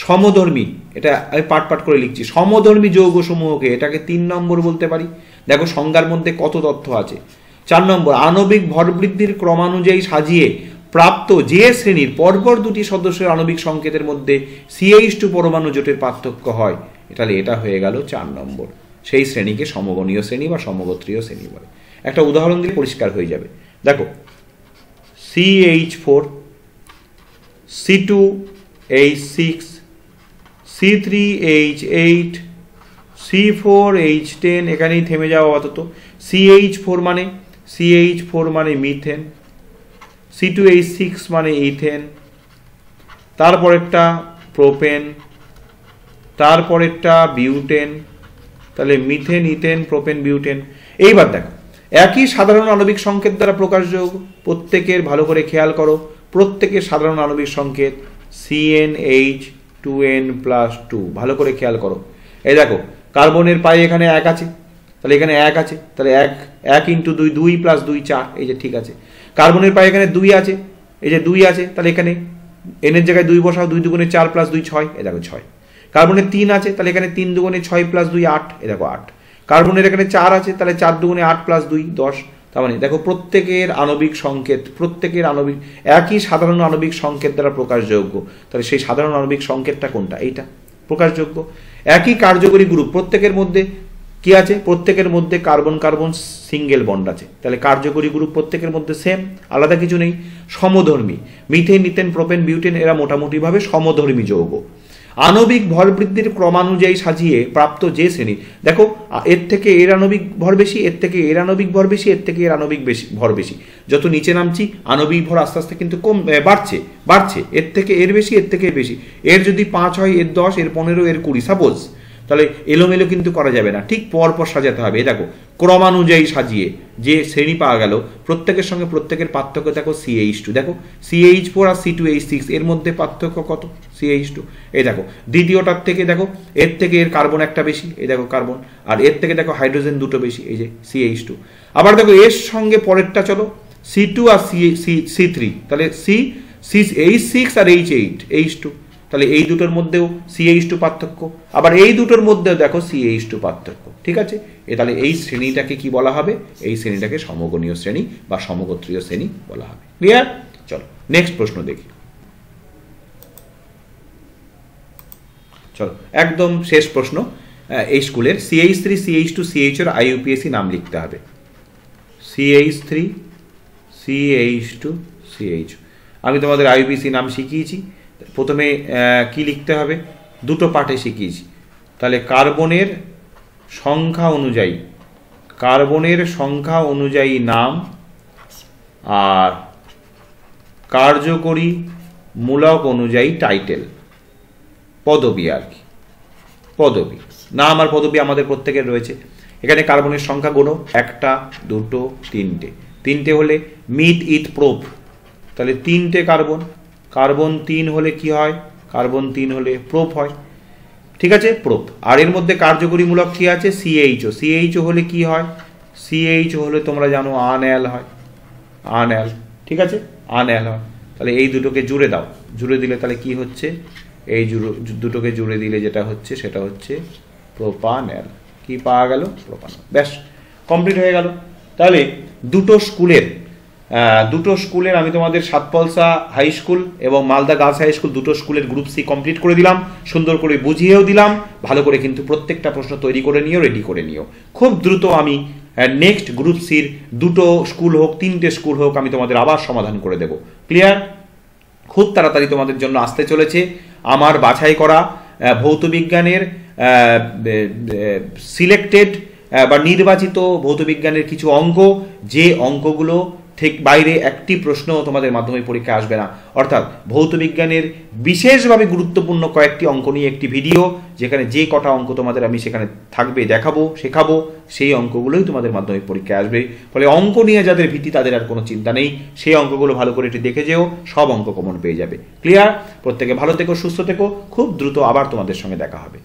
সমধর্মী, এটা আমি পাট করে লিখছি, সমধর্মী যৌগসমূহকে এটাকে 3 নম্বর বলতে পারি। দেখো সংজ্ঞার মধ্যে কত তথ্য আছে। 4 নম্বর, আণবিক ভর বৃদ্ধির ক্রমানুযায়ী সাজিয়ে প্রাপ্ত যে শ্রেণীর পরপর 2টি সদস্যের আণবিক সংকেতের মধ্যে CH2 পরমাণু জোটের পার্থক্য হয়, তাহলে এটা হয়ে গেল 4 নম্বর। সেই শ্রেণীকে সমগণীয় শ্রেণী বা সমগোত্রীয় শ্রেণী বলে। একটা উদাহরণ দিলে পরিষ্কার হয়ে যাবে। দেখো CH4, C2H6, C3H8, C4H10, এখানেই থেমে যাওয়া আপাতত। CH4 মানে মিথেন, C2H6 মানে ইথেন, তারপরেরটা প্রোপেন, তারপরেরটা বিউটেন। তাহলে মিথেন, ইথেন, প্রোপেন, বিউটেন। এইবার দেখো একই সাধারণ আণবিক সংকেত দ্বারা প্রকাশযোগ্য, প্রত্যেকের ভালো করে খেয়াল করো, প্রত্যেকের সাধারণ আণবিক সংকেত CnH 2n+2। ভালো করে খেয়াল করো, এই দেখো কার্বনের পায়ে এখানে 1 আছে, তাহলে এখানে 1 আছে, তাহলে 1 ইন্টু 2, 2 + 2 4, এই যে ঠিক আছে। কার্বনের পায়ে এখানে 2 আছে, এই যে 2 আছে, তাহলে এখানে এনের জায়গায় 2 বসাও, 2 দুগুণে 4 + 2 6, এই দেখো 6। কার্বনের 3 আছে, তাহলে এখানে 3 দুগুণে 6 + 2 8, এই দেখো 8। কার্বনের এখানে 4 আছে, তাহলে 4 দুগুণে 8 + 2 10। তার মানে দেখো প্রত্যেকের আণবিক সংকেত, প্রত্যেকের আণবিক একই সাধারণ আণবিক সংকেত দ্বারা প্রকাশযোগ্য। তাহলে সেই সাধারণ আণবিক সংকেতটা কোনটা? এইটা প্রকাশযোগ্য। একই কার্যকরী গ্রুপ, প্রত্যেকের মধ্যে কি আছে? প্রত্যেকের মধ্যে কার্বন কার্বন সিঙ্গেল বন্ড আছে, তাহলে কার্যকরী গ্রুপ প্রত্যেকের মধ্যে সেম, আলাদা কিছু নেই। সমধর্মী, মিথেন, ইথেন, প্রোপেন, বিউটেন এরা মোটামুটিভাবে সমধর্মী যৌগ। আণবিক ভর বৃদ্ধির ক্রমানুযায়ী সাজিয়ে প্রাপ্ত যে শ্রেণী, দেখো এর থেকে এর আণবিক ভর বেশি, এর থেকে এর আণবিক ভর বেশি, এর থেকে এর আণবিক ভর বেশি। যত নিচে নামছি আণবিক ভর আস্তে আস্তে কিন্তু বাড়ছে, এর থেকে এর বেশি, এর থেকে এর বেশি। এর যদি 5 হয়, এর 10, এর 15, এর 20 সাপোজ, তাহলে এলোমেলো কিন্তু করা যাবে না, ঠিক পরপর সাজাতে হবে। দেখো ক্রমানুযায়ী সাজিয়ে যে শ্রেণী পাওয়া গেল, প্রত্যেকের সঙ্গে প্রত্যেকের পার্থক্য দেখো CH2, দেখো CH4 আর C2H6 এর মধ্যে পার্থক্য কত? CH2। এই দেখো দ্বিতীয়টার থেকে দেখো এর থেকে এর কার্বন একটা বেশি, এই দেখো কার্বন, আর এর থেকে দেখো হাইড্রোজেন দুটো বেশি, এই যে CH2। আবার দেখো এর সঙ্গে পরেরটা চলো C2 আর C3, তাহলে H6 আর H8, H2, তাহলে এই দুটোর মধ্যেও CH2 পার্থক্য, আবার এই দুটোর মধ্যেও দেখো CH2 পার্থক্য, ঠিক আছে। তাহলে এই শ্রেণীটাকে কি বলা হবে? এই শ্রেণীটাকে সমগণীয় শ্রেণী বা সমগোত্রীয় শ্রেণী বলা হবে। ক্লিয়ার? চলো নেক্সট প্রশ্ন দেখি। চলো একদম শেষ প্রশ্ন এই স্কুলের। CH3, CH2, CH এর IUPAC নাম লিখতে হবে। CH3, CH2, CH। আমি তোমাদের IUPAC নাম শিখিয়েছি। প্রথমে কি লিখতে হবে? দুটো পার্টে শিখিয়েছি। তাহলে কার্বনের সংখ্যা অনুযায়ী নাম আর কার্যকরী মূলক অনুযায়ী টাইটেল, পদবী আর কি, পদবী। নাম আর পদবী আমাদের প্রত্যেকের রয়েছে। এখানে কার্বনের সংখ্যা গুণ 1 2 3টে, 3টে হলে মিথ ইথ প্রোপ, তাহলে 3টে কার্বন 3 হলে কি হয়? কার্বন 3 হলে প্রোপ হয়, ঠিক আছে, প্রোপ। আর এর মধ্যে কার্যকরীমূলক কি আছে? CHO। CHO হলে কি হয়? CHO হলে তোমরা জানো আনঅ্যাল হয়, আনঅ্যাল, ঠিক আছে, আনঅ্যাল হয়। তাহলে এই দুটোকে জুড়ে দাও, জুড়ে দিলে তাহলে কি হচ্ছে? এই দুটোকে জুড়ে দিলে যেটা হচ্ছে সেটা হচ্ছে প্রোপানল। কি পাওয়া গেল? প্রোপানল। ব্যাস কমপ্লিট হয়ে গেল। তাহলে দুটো স্কুলের আমি তোমাদের সাতপলসা হাই স্কুল এবং মালদা গার্লস হাই স্কুল দুটো স্কুলের গ্রুপ সি কমপ্লিট করে দিলাম, সুন্দর করে বুঝিয়েও দিলাম। ভালো করে কিন্তু প্রত্যেকটা প্রশ্ন তৈরি করে নিও, রেডি করে নিও। খুব দ্রুত আমি নেক্সট গ্রুপ সির দুটো স্কুল হোক, 3টে স্কুল হোক, আমি তোমাদের আবার সমাধান করে দেব। ক্লিয়ার? খুব তাড়াতাড়ি তোমাদের জন্য আসতে চলেছে আমার বাছাই করা ভৌতবিজ্ঞানের সিলেক্টেড বা নির্বাচিত ভৌতবিজ্ঞানের কিছু অঙ্ক, যে অঙ্কগুলো ঠিক বাইরে একটি প্রশ্ন তোমাদের মাধ্যমিক পরীক্ষায় আসবে না। অর্থাৎ ভৌতবিজ্ঞানের বিশেষভাবে গুরুত্বপূর্ণ কয়েকটি অঙ্ক নিয়ে একটি ভিডিও, যেখানে যে কটা অঙ্ক তোমাদের আমি সেখানে থাকবে, দেখাবো, শেখাবো, সেই অঙ্কগুলোই তোমাদের মাধ্যমিক পরীক্ষায় আসবে। ফলে অঙ্ক নিয়ে যাদের ভীতি তাদের আর কোনো চিন্তা নেই, সেই অঙ্কগুলো ভালো করে একটু দেখে যেও, সব অঙ্ক কমন পেয়ে যাবে। ক্লিয়ার? প্রত্যেকে ভালো থেকো, সুস্থ থেকো। খুব দ্রুত আবার তোমাদের সঙ্গে দেখা হবে।